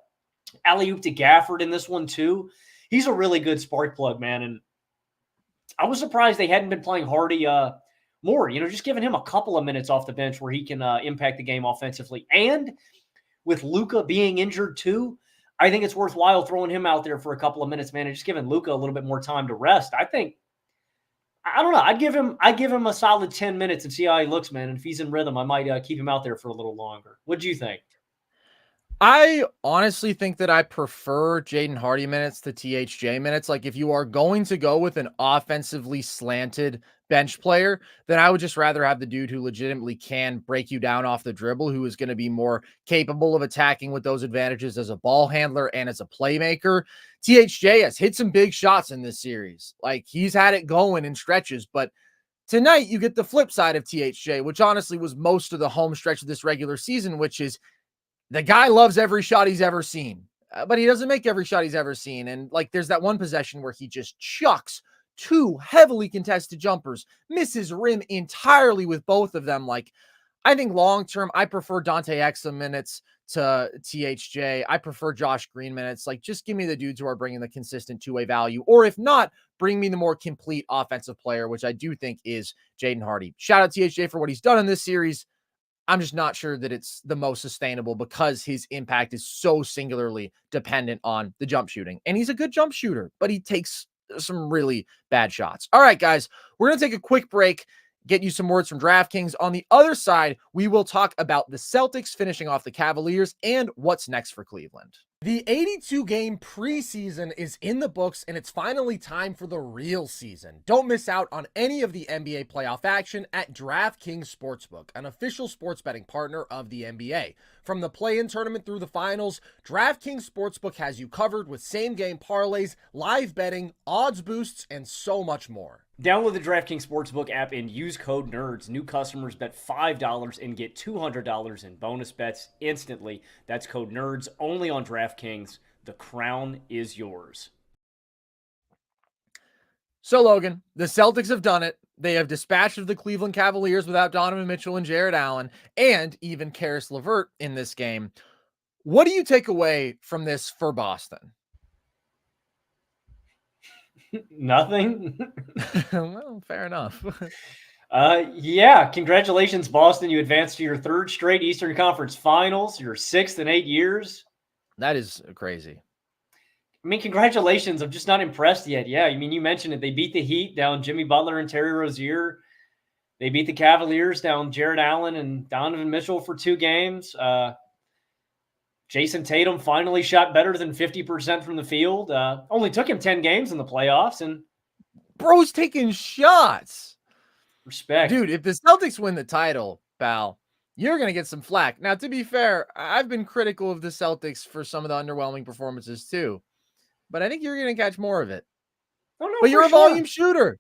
alley-oop to Gafford in this one too. He's a really good spark plug, man. And I was surprised they hadn't been playing Hardy more, just giving him a couple of minutes off the bench where he can impact the game offensively. And with Luka being injured too, I think it's worthwhile throwing him out there for a couple of minutes, man, and just giving Luka a little bit more time to rest. I don't know. I'd give him a solid 10 minutes and see how he looks, man. And if he's in rhythm, I might keep him out there for a little longer. What do you think? I honestly think that I prefer Jaden Hardy minutes to THJ minutes. Like, if you are going to go with an offensively slanted bench player, then I would just rather have the dude who legitimately can break you down off the dribble, who is going to be more capable of attacking with those advantages as a ball handler and as a playmaker. THJ has hit some big shots in this series. Like, he's had it going in stretches, but tonight you get the flip side of THJ, which honestly was most of the home stretch of this regular season, which is the guy loves every shot he's ever seen, but he doesn't make every shot he's ever seen. And like, there's that one possession where he just chucks 2 heavily contested jumpers, misses rim entirely with both of them. Like, I think long-term, I prefer Dante Exum minutes to THJ. I prefer Josh Green minutes. Like, just give me the dudes who are bringing the consistent 2-way value, or if not, bring me the more complete offensive player, which I do think is Jaden Hardy. Shout out THJ for what he's done in this series. I'm just not sure that it's the most sustainable because his impact is so singularly dependent on the jump shooting. And he's a good jump shooter, but he takes some really bad shots. All right, guys, we're going to take a quick break, get you some words from DraftKings. On the other side, we will talk about the Celtics finishing off the Cavaliers and what's next for Cleveland. The 82-game preseason is in the books, and it's finally time for the real season. Don't miss out on any of the NBA playoff action at DraftKings Sportsbook, an official sports betting partner of the NBA. From the play-in tournament through the finals, DraftKings Sportsbook has you covered with same-game parlays, live betting, odds boosts, and so much more. Download the DraftKings Sportsbook app and use code NERDS. New customers bet $5 and get $200 in bonus bets instantly. That's code NERDS only on DraftKings. The crown is yours. So, Logan, the Celtics have done it. They have dispatched the Cleveland Cavaliers without Donovan Mitchell and Jared Allen, and even Karis LeVert in this game. What do you take away from this for Boston? Nothing. Well, fair enough. Yeah, congratulations, Boston. You advanced to your 3rd straight Eastern Conference Finals. You're 6th in 8 years. That is crazy. I mean, congratulations. I'm just not impressed yet. Yeah, I mean, you mentioned it. They beat the Heat down Jimmy Butler and Terry Rozier. They beat the Cavaliers down Jared Allen and Donovan Mitchell for 2 games. Jayson Tatum finally shot better than 50% from the field. Only took him 10 games in the playoffs. And bro's taking shots. Respect. Dude, if the Celtics win the title, pal, you're going to get some flack. Now, to be fair, I've been critical of the Celtics for some of the underwhelming performances too, but I think you're going to catch more of it. Oh, no, but you're a volume shooter.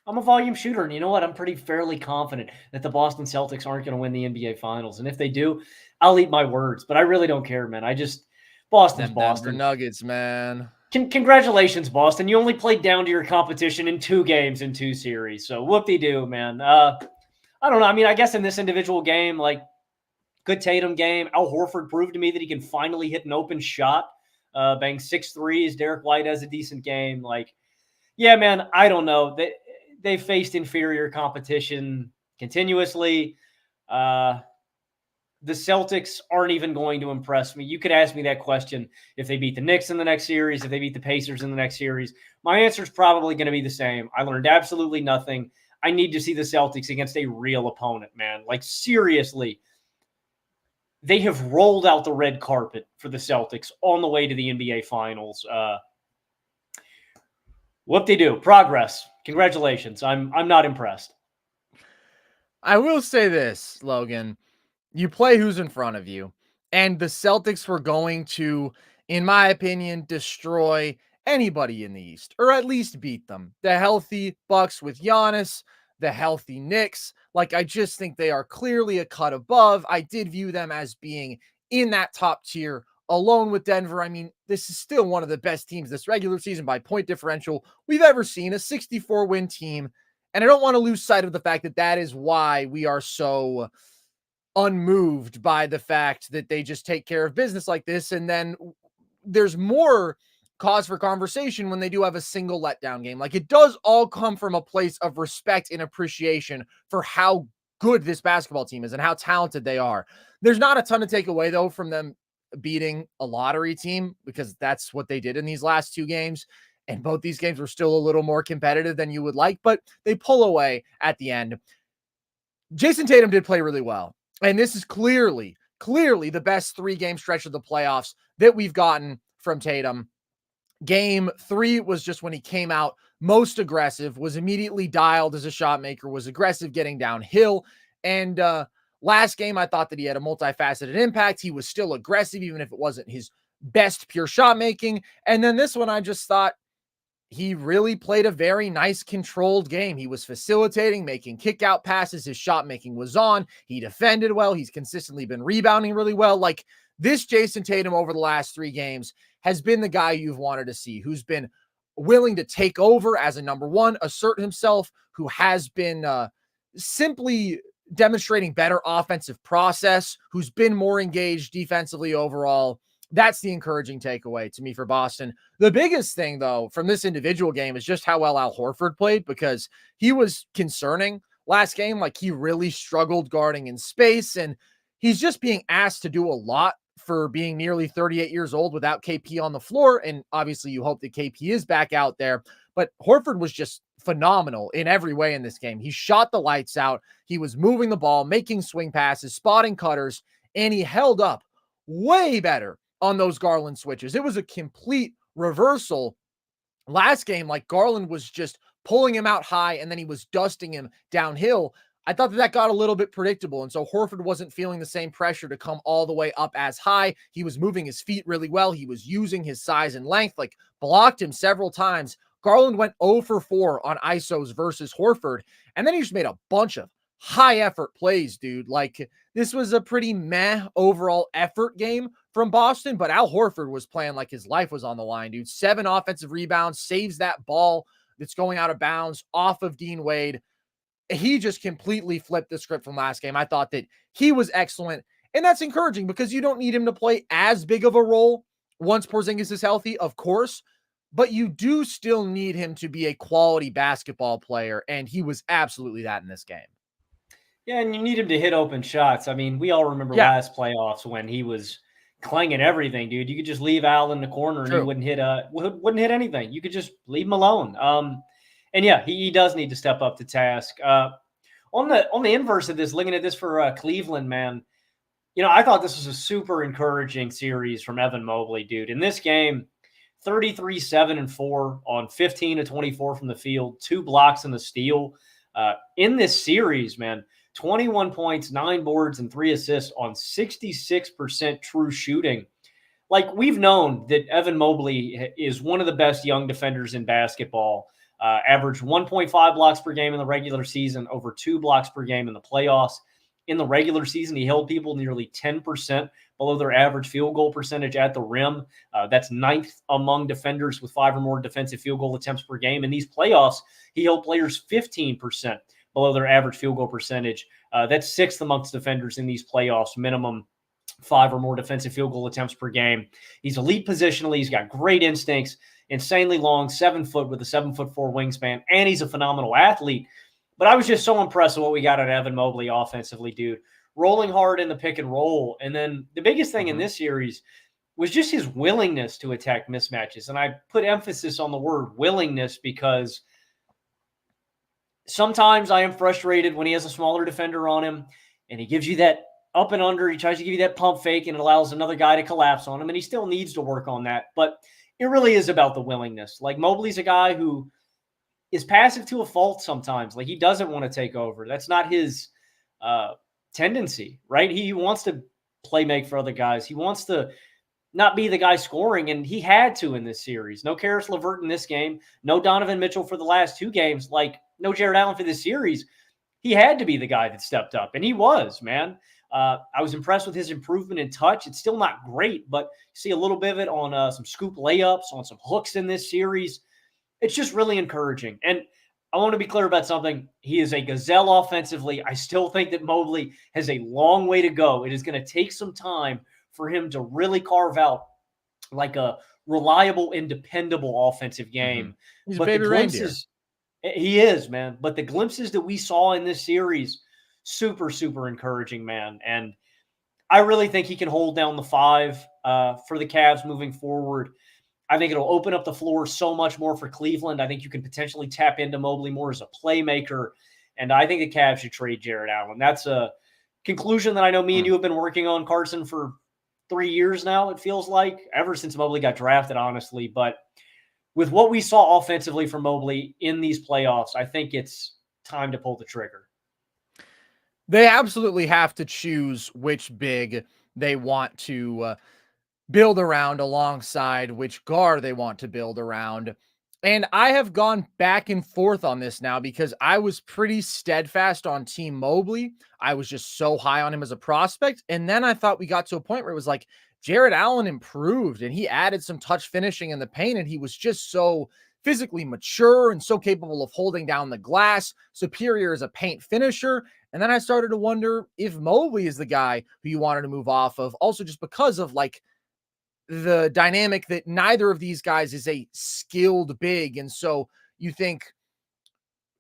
I'm a volume shooter, and you know what? I'm pretty fairly confident that the Boston Celtics aren't going to win the NBA Finals. And if they do, I'll eat my words. But I really don't care, man. Boston's Boston. Denver Nuggets, man. Congratulations, Boston. You only played down to your competition in 2 games in 2 series. So whoop-de-doo, man. I don't know. I mean, I guess in this individual game, like, good Tatum game. Al Horford proved to me that he can finally hit an open shot. Bang 6 threes. Derek White has a decent game. Like, yeah, man, I don't know. They faced inferior competition continuously. The Celtics aren't even going to impress me. You could ask me that question if they beat the Knicks in the next series, if they beat the Pacers in the next series. My answer is probably going to be the same. I learned absolutely nothing. I need to see the Celtics against a real opponent, man. Like, seriously. they have rolled out the red carpet for the Celtics on the way to the NBA Finals. What they do, progress. Congratulations. I'm not impressed. I will say this, Logan. You play who's in front of you, and the Celtics were going to, in my opinion, destroy anybody in the East, or at least beat them. The healthy Bucks with Giannis, the healthy Knicks. Like, I just think they are clearly a cut above. I did view them as being in that top tier alone with Denver. I mean, this is still one of the best teams this regular season by point differential we've ever seen, a 64-win team. And I don't want to lose sight of the fact that that is why we are so unmoved by the fact that they just take care of business like this. And then there's more cause for conversation when they do have a single letdown game. Like, it does all come from a place of respect and appreciation for how good this basketball team is and how talented they are. There's not a ton to take away, though, from them beating a lottery team, because that's what they did in these last two games. And both these games were still a little more competitive than you would like, but they pull away at the end. Jayson Tatum did play really well. And this is clearly the best 3-game stretch of the playoffs that we've gotten from Tatum. Game 3 was just when he came out most aggressive, was immediately dialed as a shot maker, was aggressive getting downhill. And last game, I thought that he had a multifaceted impact. He was still aggressive, even if it wasn't his best pure shot making. And then this one, I just thought he really played a very nice controlled game. He was facilitating, making kick out passes. His shot making was on. He defended well. He's consistently been rebounding really well. Like, this Jayson Tatum over the last 3 games has been the guy you've wanted to see, who's been willing to take over as a number one, assert himself, who has been simply demonstrating better offensive process, who's been more engaged defensively overall. That's the encouraging takeaway to me for Boston. The biggest thing, though, from this individual game is just how well Al Horford played, because he was concerning last game. Like, he really struggled guarding in space, and he's just being asked to do a lot for being nearly 38 years old without KP on the floor. And obviously you hope that KP is back out there, but Horford was just phenomenal in every way in this game. He shot the lights out. He was moving the ball, making swing passes, spotting cutters, and he held up way better on those Garland switches. It was a complete reversal last game. Like, Garland was just pulling him out high, and then he was dusting him downhill. I thought that got a little bit predictable, and so Horford wasn't feeling the same pressure to come all the way up as high. He was moving his feet really well. He was using his size and length, like, blocked him several times. Garland went 0 for 4 on ISOs versus Horford, and then he just made a bunch of high-effort plays, dude. Like, this was a pretty meh overall effort game from Boston, but Al Horford was playing like his life was on the line, dude. 7 offensive rebounds, saves that ball that's going out of bounds off of Dean Wade. He just completely flipped the script from last game. I thought that he was excellent, and that's encouraging because you don't need him to play as big of a role once Porzingis is healthy, of course, but you do still need him to be a quality basketball player, and he was absolutely that in this game. Yeah, and you need him to hit open shots. I mean, we all remember last playoffs when he was clanging everything, dude. You could just leave Al in the corner and he wouldn't hit anything. You could just leave him alone. And yeah, he does need to step up to task. On the inverse of this, looking at this for Cleveland, man, you know, I thought this was a super encouraging series from Evan Mobley, dude. In this game, 33, 7, and 4 on 15 to 24 from the field, 2 blocks and the steal. In this series, man, 21 points, 9 boards, and 3 assists on 66% true shooting. Like, we've known that Evan Mobley is one of the best young defenders in basketball. Averaged 1.5 blocks per game in the regular season, over 2 blocks per game in the playoffs. In the regular season, he held people nearly 10% below their average field goal percentage at the rim. That's 9th among defenders with 5 or more defensive field goal attempts per game. In these playoffs, he held players 15% below their average field goal percentage. That's 6th amongst defenders in these playoffs, minimum 5 or more defensive field goal attempts per game. He's elite positionally. He's got great instincts, insanely long, 7 foot with a 7'4" wingspan, and he's a phenomenal athlete. But I was just so impressed with what we got at Evan Mobley offensively, dude. Rolling hard in the pick and roll. And then the biggest thing in this series was just his willingness to attack mismatches. And I put emphasis on the word willingness because sometimes I am frustrated when he has a smaller defender on him and he gives you that up and under. He tries to give you that pump fake, and it allows another guy to collapse on him, and he still needs to work on that. But it really is about the willingness. Like, Mobley's a guy who is passive to a fault sometimes. Like, he doesn't want to take over. That's not his tendency, right? He wants to play make for other guys. He wants to not be the guy scoring, and he had to in this series. No Karis LeVert in this game. No Donovan Mitchell for the last 2 games. Like, no Jared Allen for this series. He had to be the guy that stepped up, and he was, man. I was impressed with his improvement in touch. It's still not great, but you see a little bit of it on some scoop layups, on some hooks in this series. It's just really encouraging. And I want to be clear about something. He is a gazelle offensively. I still think that Mobley has a long way to go. It is going to take some time for him to really carve out like a reliable and dependable offensive game. He's but a baby the glimpses, he is, man. But the glimpses that we saw in this series, super, super encouraging, man. And I really think he can hold down the 5 for the Cavs moving forward. I think it'll open up the floor so much more for Cleveland. I think you can potentially tap into Mobley more as a playmaker. And I think the Cavs should trade Jared Allen. That's a conclusion that I know me and you have been working on, Carson, for 3 years now, it feels like, ever since Mobley got drafted, honestly. But with what we saw offensively from Mobley in these playoffs, I think it's time to pull the trigger. They absolutely have to choose which big they want to build around alongside which guard they want to build around. And I have gone back and forth on this now because I was pretty steadfast on Team Mobley. I was just so high on him as a prospect. And then I thought we got to a point where it was like Jared Allen improved and he added some touch finishing in the paint, and he was just so physically mature and so capable of holding down the glass, superior as a paint finisher. And then I started to wonder if Mobley is the guy who you wanted to move off of, also just because of like the dynamic that neither of these guys is a skilled big. And so you think,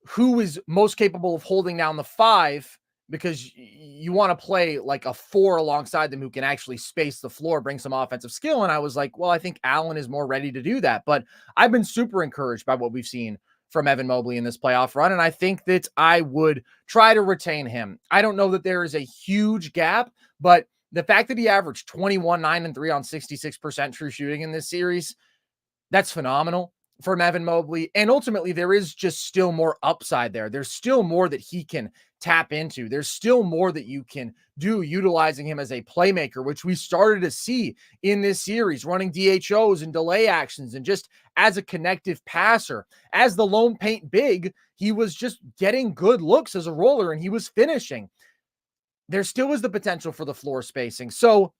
who is most capable of holding down the 5, because you want to play like a 4 alongside them who can actually space the floor, bring some offensive skill. And I was like, well, I think Allen is more ready to do that. But I've been super encouraged by what we've seen from Evan Mobley in this playoff run. And I think that I would try to retain him. I don't know that there is a huge gap, but the fact that he averaged 21, 9, and 3 on 66% true shooting in this series, that's phenomenal from Evan Mobley. And ultimately, there is just still more upside there. There's still more that he can tap into. There's still more that you can do utilizing him as a playmaker, which we started to see in this series, running DHOs and delay actions and just as a connective passer. As the lone paint big, he was just getting good looks as a roller and he was finishing. There still is the potential for the floor spacing. So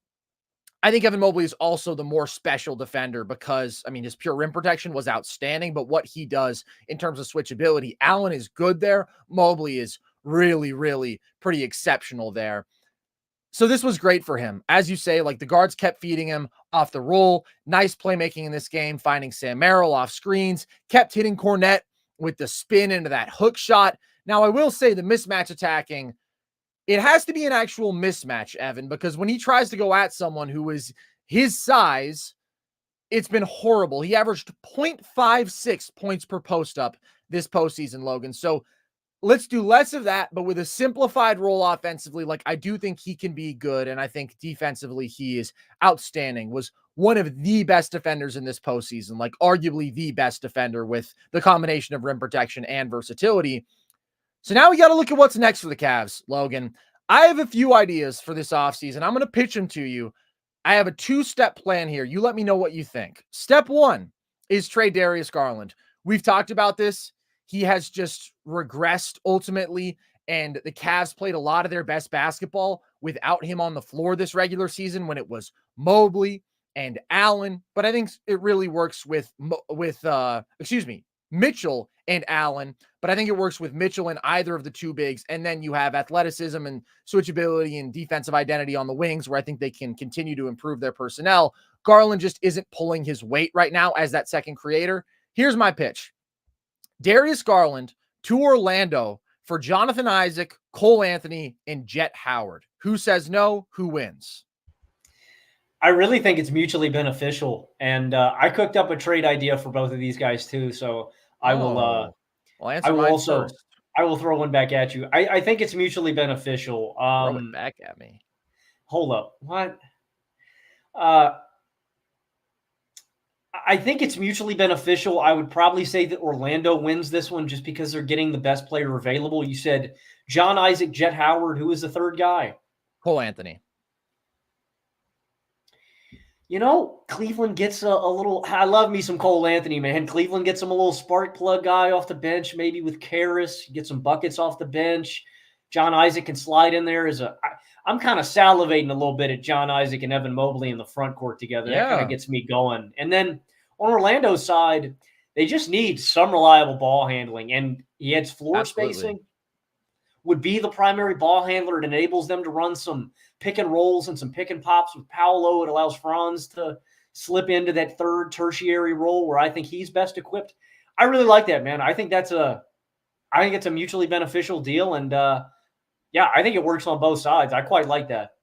I think Evan Mobley is also the more special defender because, I mean, his pure rim protection was outstanding, but what he does in terms of switchability, Allen is good there. Mobley is really, really pretty exceptional there. So this was great for him. As you say, like the guards kept feeding him off the roll. Nice playmaking in this game, finding Sam Merrill off screens, kept hitting Cornette with the spin into that hook shot. Now, I will say the mismatch attacking, it has to be an actual mismatch, Evan, because when he tries to go at someone who is his size, it's been horrible. He averaged 0.56 points per post up this postseason, Logan. So let's do less of that, but with a simplified role offensively, like I do think he can be good. And I think defensively, he is outstanding. Was one of the best defenders in this postseason, like arguably the best defender with the combination of rim protection and versatility. So now we got to look at what's next for the Cavs, Logan. I have a few ideas for this offseason. I'm going to pitch them to you. I have a 2-step plan here. You let me know what you think. Step 1 is trade Darius Garland. We've talked about this. He has just regressed ultimately, and the Cavs played a lot of their best basketball without him on the floor this regular season when it was Mobley and Allen. But I think it really works with Mitchell and Allen, but I think it works with Mitchell and either of the two bigs. And then you have athleticism and switchability and defensive identity on the wings, where I think they can continue to improve their personnel. Garland just isn't pulling his weight right now as that second creator. Here's my pitch. Darius Garland to Orlando for Jonathan Isaac, Cole Anthony, and Jet Howard. Who says no? Who wins? I really think it's mutually beneficial. And I cooked up a trade idea for both of these guys too. So I will throw one back at you. I think it's mutually beneficial. Throw it back at me. hold up. What? Uh, I think it's mutually beneficial. I would probably say that Orlando wins this one just because they're getting the best player available. You said John Isaac, Jet Howard. Who is the third guy? Cole Anthony. Cleveland gets a little – I love me some Cole Anthony, man. Cleveland gets him a little spark plug guy off the bench, maybe with Karras. Get some buckets off the bench. John Isaac can slide in there I'm kind of salivating a little bit at John Isaac and Evan Mobley in the front court together. Yeah. That kind of gets me going. And then on Orlando's side, they just need some reliable ball handling. And he adds floor spacing. Would be the primary ball handler. It enables them to run some pick and rolls and some pick and pops with Paolo. It allows Franz to slip into that third tertiary role where I think he's best equipped. I really like that, man. I think it's a mutually beneficial deal. And I think it works on both sides. I quite like that.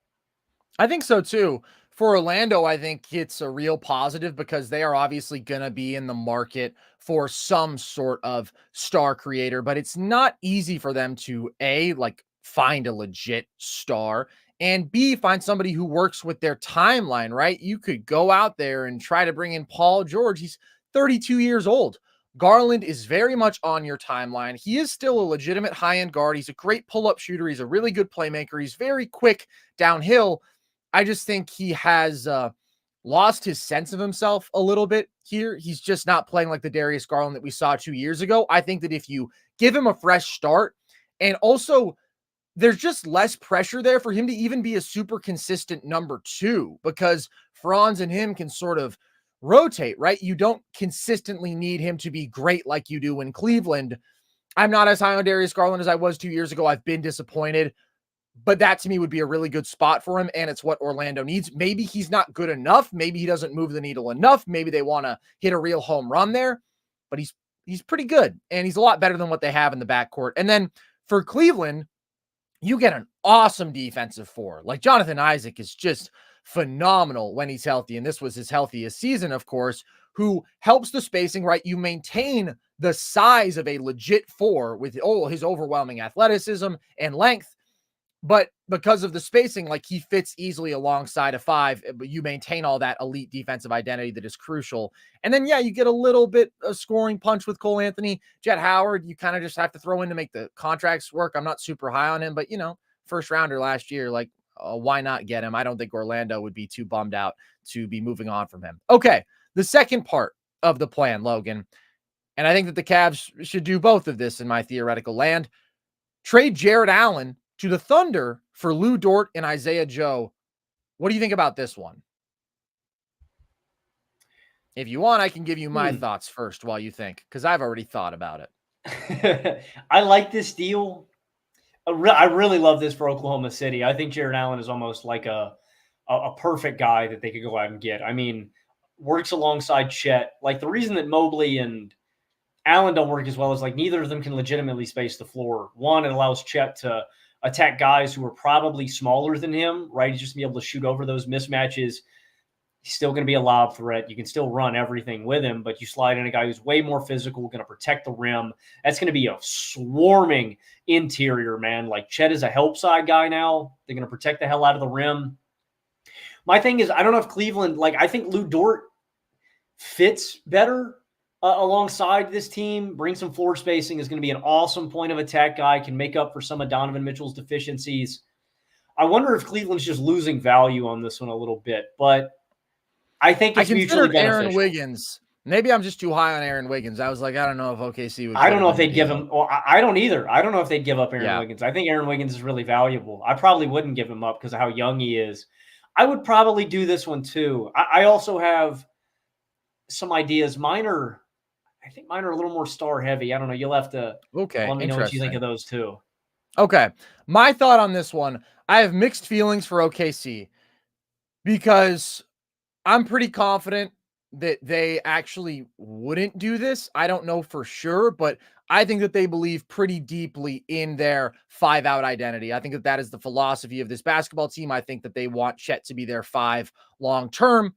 I think so too. For Orlando, I think it's a real positive because they are obviously going to be in the market for some sort of star creator, but it's not easy for them to A, find a legit star, and B, find somebody who works with their timeline, right? You could go out there and try to bring in Paul George. He's 32 years old. Garland is very much on your timeline. He is still a legitimate high-end guard. He's a great pull-up shooter. He's a really good playmaker. He's very quick downhill. I just think he has lost his sense of himself a little bit here. He's just not playing like the Darius Garland that we saw 2 years ago. I think that if you give him a fresh start, and also there's just less pressure there for him to even be a super consistent number 2 because Franz and him can sort of rotate, right? You don't consistently need him to be great like you do in Cleveland. I'm not as high on Darius Garland as I was 2 years ago. I've been disappointed. But that to me would be a really good spot for him, and it's what Orlando needs. Maybe he's not good enough. Maybe he doesn't move the needle enough. Maybe they want to hit a real home run there, but he's pretty good, and he's a lot better than what they have in the backcourt. And then for Cleveland, you get an awesome defensive four. Like Jonathan Isaac is just phenomenal when he's healthy, and this was his healthiest season, of course, who helps the spacing, right? You maintain the size of a legit four with his overwhelming athleticism and length. But because of the spacing, he fits easily alongside a 5, but you maintain all that elite defensive identity that is crucial. And then, you get a little bit of scoring punch with Cole Anthony. Jet Howard, you kind of just have to throw in to make the contracts work. I'm not super high on him, but, first rounder last year, why not get him? I don't think Orlando would be too bummed out to be moving on from him. Okay, the second part of the plan, Logan, and I think that the Cavs should do both of this in my theoretical land. Trade Jared Allen to the Thunder for Lou Dort and Isaiah Joe. What do you think about this one? If you want, I can give you my thoughts first while you think, because I've already thought about it. I like this deal. I really love this for Oklahoma City. I think Jared Allen is almost like a perfect guy that they could go out and get. I mean, works alongside Chet. The reason that Mobley and Allen don't work as well is neither of them can legitimately space the floor. One, it allows Chet to attack guys who are probably smaller than him, right? He's just be able to shoot over those mismatches. He's still going to be a lob threat. You can still run everything with him, but you slide in a guy who's way more physical, going to protect the rim. That's going to be a swarming interior, man. Chet is a help side guy now. They're going to protect the hell out of the rim. My thing is, I don't know if Cleveland, I think Lou Dort fits better alongside this team. Bring some floor spacing, is going to be an awesome point of attack guy, can make up for some of Donovan Mitchell's deficiencies. I wonder if Cleveland's just losing value on this one a little bit, but I think it's mutually beneficial. Aaron Wiggins. Maybe I'm just too high on Aaron Wiggins. I was I don't know if OKC would. I don't know if they'd give him. Well, I don't either. I don't know if they'd give up Aaron Wiggins. I think Aaron Wiggins is really valuable. I probably wouldn't give him up because of how young he is. I would probably do this one too. I also have some ideas. I think mine are a little more star heavy. I don't know. You'll have to let me know what you think of those too. Okay. My thought on this one, I have mixed feelings for OKC because I'm pretty confident that they actually wouldn't do this. I don't know for sure, but I think that they believe pretty deeply in their 5-out identity. I think that that is the philosophy of this basketball team. I think that they want Chet to be their 5 long-term.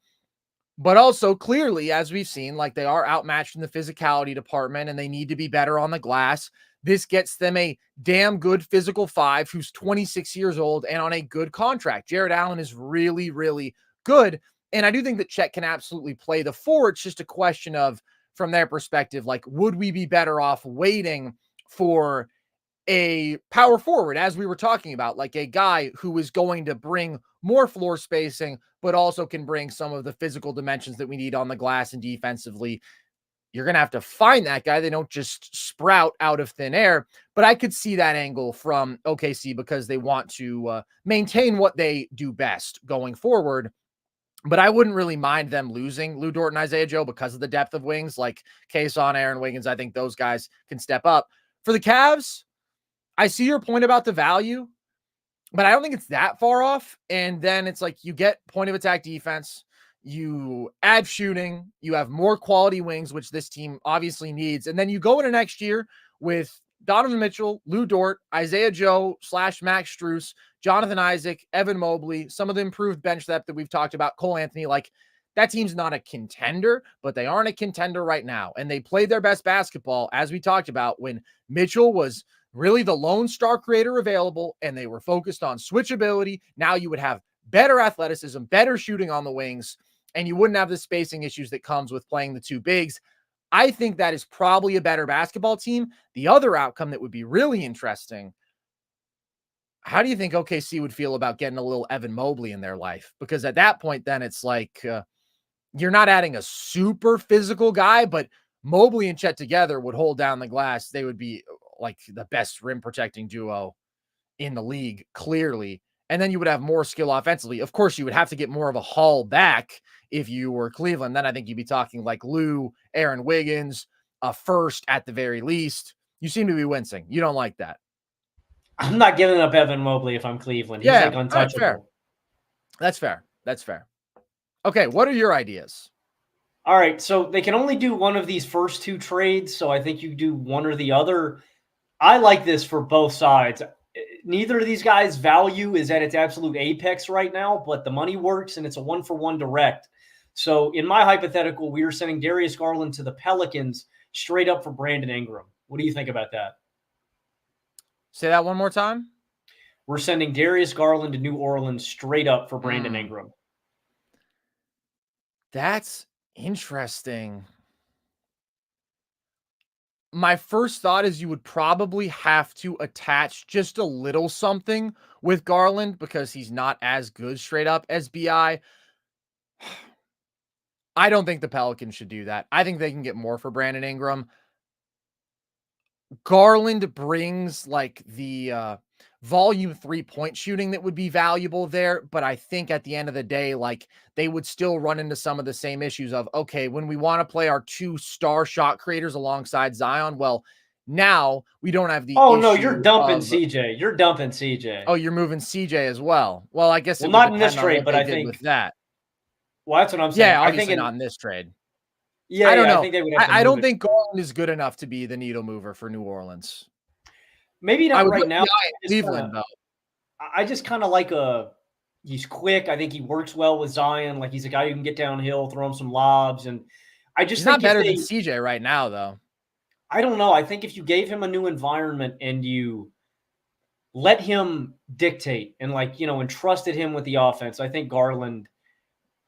But also, clearly, as we've seen, they are outmatched in the physicality department, and they need to be better on the glass. This gets them a damn good physical 5 who's 26 years old and on a good contract. Jared Allen is really, really good. And I do think that Chet can absolutely play the 4. It's just a question of, from their perspective, like, would we be better off waiting for a power forward, as we were talking about, like a guy who is going to bring more floor spacing, but also can bring some of the physical dimensions that we need on the glass and defensively? You're going to have to find that guy. They don't just sprout out of thin air, but I could see that angle from OKC because they want to maintain what they do best going forward. But I wouldn't really mind them losing Lou Dort and Isaiah Joe because of the depth of wings like Kayson, Aaron Wiggins. I think those guys can step up. For the Cavs, I see your point about the value, but I don't think it's that far off. And then it's like you get point of attack defense, you add shooting, you have more quality wings, which this team obviously needs. And then you go into next year with Donovan Mitchell, Lou Dort, Isaiah Joe / Max Strus, Jonathan Isaac, Evan Mobley, some of the improved bench depth that we've talked about, Cole Anthony. Like, that team's not a contender, but they aren't a contender right now. And they played their best basketball, as we talked about, when Mitchell was really the lone star creator available and they were focused on switchability. Now you would have better athleticism, better shooting on the wings, and you wouldn't have the spacing issues that comes with playing the two bigs. I think that is probably a better basketball team. The other outcome that would be really interesting, how do you think OKC would feel about getting a little Evan Mobley in their life? Because at that point, then it's like you're not adding a super physical guy, but Mobley and Chet together would hold down the glass. They would be like the best rim protecting duo in the league, clearly. And then you would have more skill offensively. Of course, you would have to get more of a haul back if you were Cleveland. Then I think you'd be talking like Lou, Aaron Wiggins, a first at the very least. You seem to be wincing. You don't like that. I'm not giving up Evan Mobley if I'm Cleveland. He's like untouchable. That's fair. That's fair. Okay, what are your ideas? All right, so they can only do one of these first 2 trades, so I think you do one or the other. I like this for both sides. Neither of these guys' value is at its absolute apex right now, but the money works, and it's a 1-for-1 direct. So in my hypothetical, we are sending Darius Garland to the Pelicans straight up for Brandon Ingram. What do you think about that? Say that one more time. We're sending Darius Garland to New Orleans straight up for Brandon Ingram. That's interesting. My first thought is you would probably have to attach just a little something with Garland because he's not as good straight up as BI. I don't think the Pelicans should do that. I think they can get more for Brandon Ingram. Garland brings like the volume 3-point shooting that would be valuable there. But I think at the end of the day, like, they would still run into some of the same issues of, okay, when we want to play our 2 star shot creators alongside Zion, well, now we don't have the no, you're dumping CJ. You're dumping CJ. Oh, you're moving CJ as well. Well, I guess it not in this trade, but I think with that. Well, that's what I'm saying. Yeah, obviously not in this trade. Yeah, I don't know. I think they would have to I don't think Garland is good enough to be the needle mover for New Orleans. Maybe not right now. Cleveland, though. I just kind of like he's quick. I think he works well with Zion. Like, he's a guy who can get downhill, throw him some lobs. And I just think he's not better than CJ right now, though. I don't know. I think if you gave him a new environment and you let him dictate and, like, entrusted him with the offense, I think Garland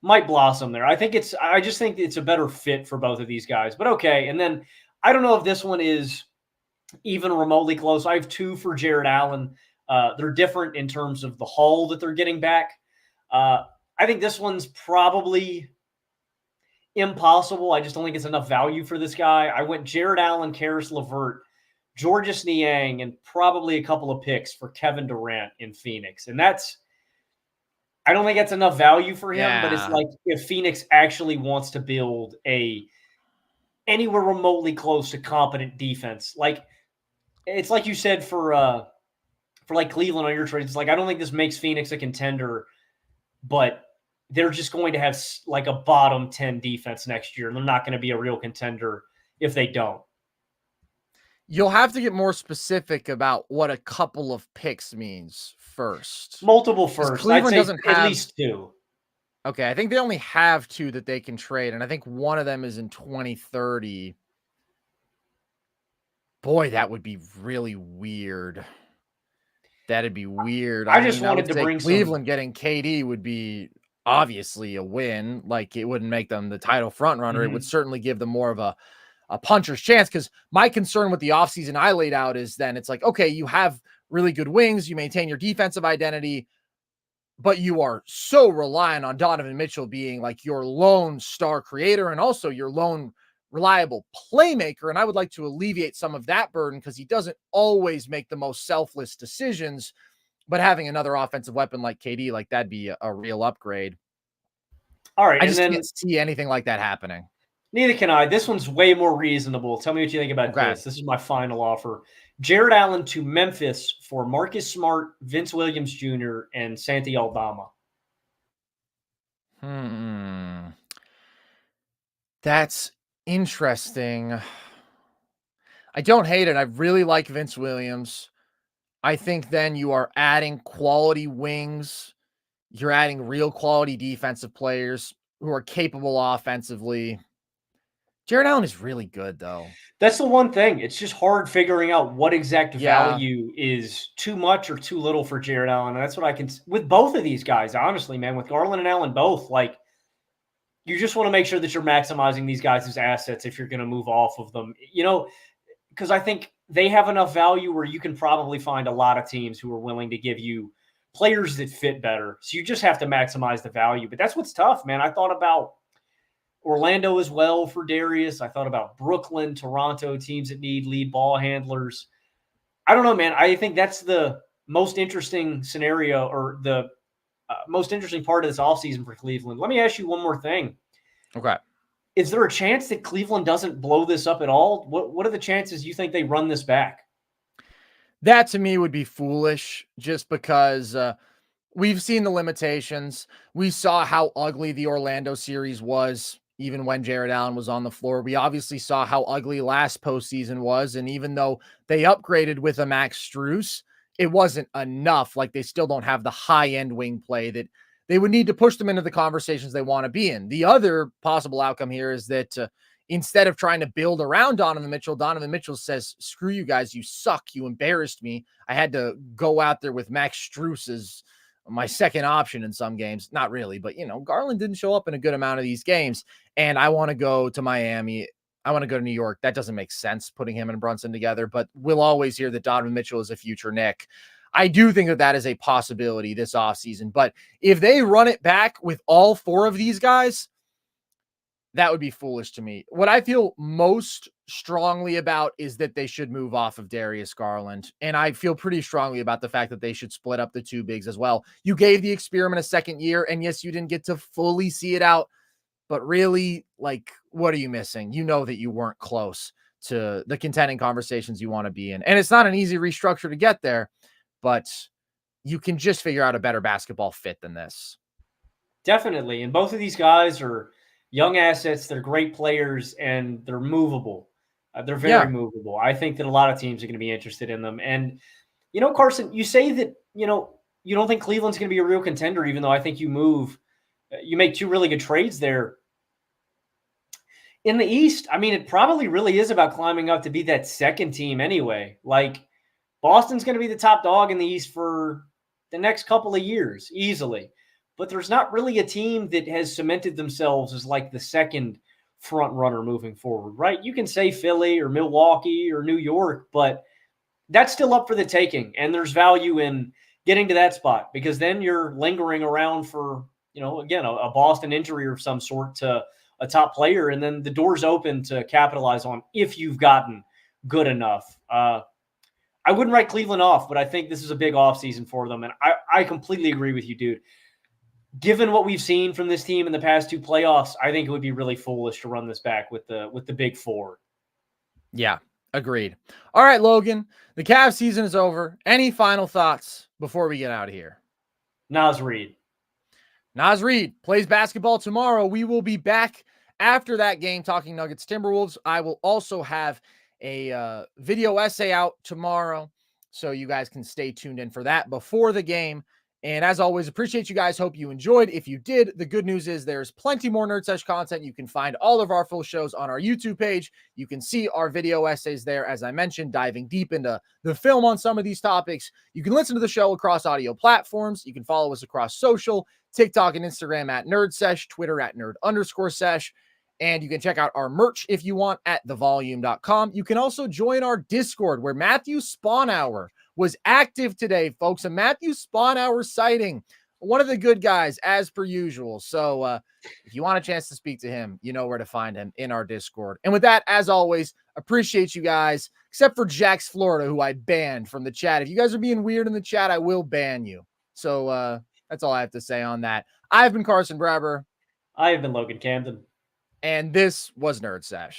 might blossom there. I just think it's a better fit for both of these guys. But okay. And then I don't know if this one is even remotely close. I have 2 for Jared Allen. They're different in terms of the haul that they're getting back. I think this one's probably impossible. I just don't think it's enough value for this guy. I went Jared Allen, Karis LeVert, Georges Niang, and probably a couple of picks for Kevin Durant in Phoenix. And I don't think that's enough value for him, but it's like if Phoenix actually wants to build anywhere remotely close to competent defense, like it's like you said for like Cleveland on your trade, it's like I don't think this makes Phoenix a contender, but they're just going to have like a bottom 10 defense next year, and they're not going to be a real contender if they don't. You'll have to get more specific about what a couple of picks means first. Multiple first. Cleveland doesn't have at least 2. Okay, I think they only have 2 that they can trade, and I think one of them is in 2030. Boy, that would be really weird. That'd be weird. I just I wanted would to say bring some. Cleveland getting KD would be obviously a win. Like, it wouldn't make them the title front runner. It would Mhm. certainly give them more of a puncher's chance, because my concern with the offseason I laid out is then it's like, okay, you have really good wings, you maintain your defensive identity, but you are so reliant on Donovan Mitchell being like your lone star creator and also your lone reliable playmaker. And I would like to alleviate some of that burden, because he doesn't always make the most selfless decisions. But having another offensive weapon like KD, like, that'd be a real upgrade. All right, I and just then can't see anything like that happening. neither can I. This one's way more reasonable. Tell me what you think about Okay. this. This is my final offer. Jared Allen to Memphis for Marcus Smart, Vince Williams Jr., and Santi Aldama. That's interesting. I don't hate it. I really like Vince Williams. I think then you are adding quality wings. You're adding real quality defensive players who are capable offensively. Jared Allen is really good, though. That's the one thing. It's just hard figuring out what exact Yeah. value is too much or too little for Jared Allen. And that's what I can with both of these guys, honestly, man, with Garland and Allen both, like, you just want to make sure that you're maximizing these guys' assets if you're going to move off of them. Because I think they have enough value where you can probably find a lot of teams who are willing to give you players that fit better. So you just have to maximize the value. But that's what's tough, man. I thought about Orlando as well for Darius. I thought about Brooklyn, Toronto, teams that need lead ball handlers. I don't know, man. I think that's the most interesting scenario, or the most interesting part of this offseason for Cleveland. Let me ask you one more thing. Okay. Is there a chance that Cleveland doesn't blow this up at all? What are the chances you think they run this back? That to me would be foolish, just because we've seen the limitations. We saw how ugly the Orlando series was, even when Jared Allen was on the floor. We obviously saw how ugly last postseason was. And even though they upgraded with a Max Strus, it wasn't enough. Like, they still don't have the high end wing play that they would need to push them into the conversations they want to be in. The other possible outcome here is that instead of trying to build around Donovan Mitchell says, screw you guys, you suck, you embarrassed me. I had to go out there with Max Strus as my second option in some games. Not really, but Garland didn't show up in a good amount of these games. And I want to go to Miami. I want to go to New York. That doesn't make sense, putting him and Brunson together, but we'll always hear that Donovan Mitchell is a future Knick. I do think that that is a possibility this offseason, but if they run it back with all four of these guys, that would be foolish to me. What I feel most strongly about is that they should move off of Darius Garland. And I feel pretty strongly about the fact that they should split up the two bigs as well. You gave the experiment a second year, and yes, you didn't get to fully see it out, but really, like, what are you missing? You know that you weren't close to the contending conversations you want to be in. And it's not an easy restructure to get there, but you can just figure out a better basketball fit than this. Definitely. And both of these guys are young assets. They're great players, and they're movable. They're very movable. I think that a lot of teams are going to be interested in them. And, Carson, you say that, you don't think Cleveland's going to be a real contender, even though I think you make two really good trades there. In the East, I mean, it probably really is about climbing up to be that second team anyway. Like, Boston's going to be the top dog in the East for the next couple of years, easily. But there's not really a team that has cemented themselves as like the second front runner moving forward, right? You can say Philly or Milwaukee or New York, but that's still up for the taking. And there's value in getting to that spot, because then you're lingering around for, again, a Boston injury of some sort to a top player. And then the door's open to capitalize on if you've gotten good enough. I wouldn't write Cleveland off, but I think this is a big offseason for them. And I completely agree with you, dude. Given what we've seen from this team in the past two playoffs, I think it would be really foolish to run this back with the big four. Yeah, agreed. All right, Logan, the Cavs season is over. Any final thoughts before we get out of here? Naz Reid. Naz Reid plays basketball tomorrow. We will be back after that game talking Nuggets Timberwolves. I will also have a video essay out tomorrow, so you guys can stay tuned in for that before the game. And as always, appreciate you guys. Hope you enjoyed. If you did, the good news is there's plenty more NerdSesh content. You can find all of our full shows on our YouTube page. You can see our video essays there, as I mentioned, diving deep into the film on some of these topics. You can listen to the show across audio platforms. You can follow us across social, TikTok and Instagram at NerdSesh, Twitter at nerd_sesh. And you can check out our merch if you want at thevolume.com. You can also join our Discord where Matthew Spawnhour was active today, folks. A Matthew Spawnhour sighting, one of the good guys as per usual. So if you want a chance to speak to him, you know where to find him in our Discord. And with that, as always, appreciate you guys, except for Jax Florida, who I banned from the chat. If you guys are being weird in the chat, I will ban you. So that's all I have to say on that. I've been Carson Breber. I have been Logan Camden. And this was NerdSesh.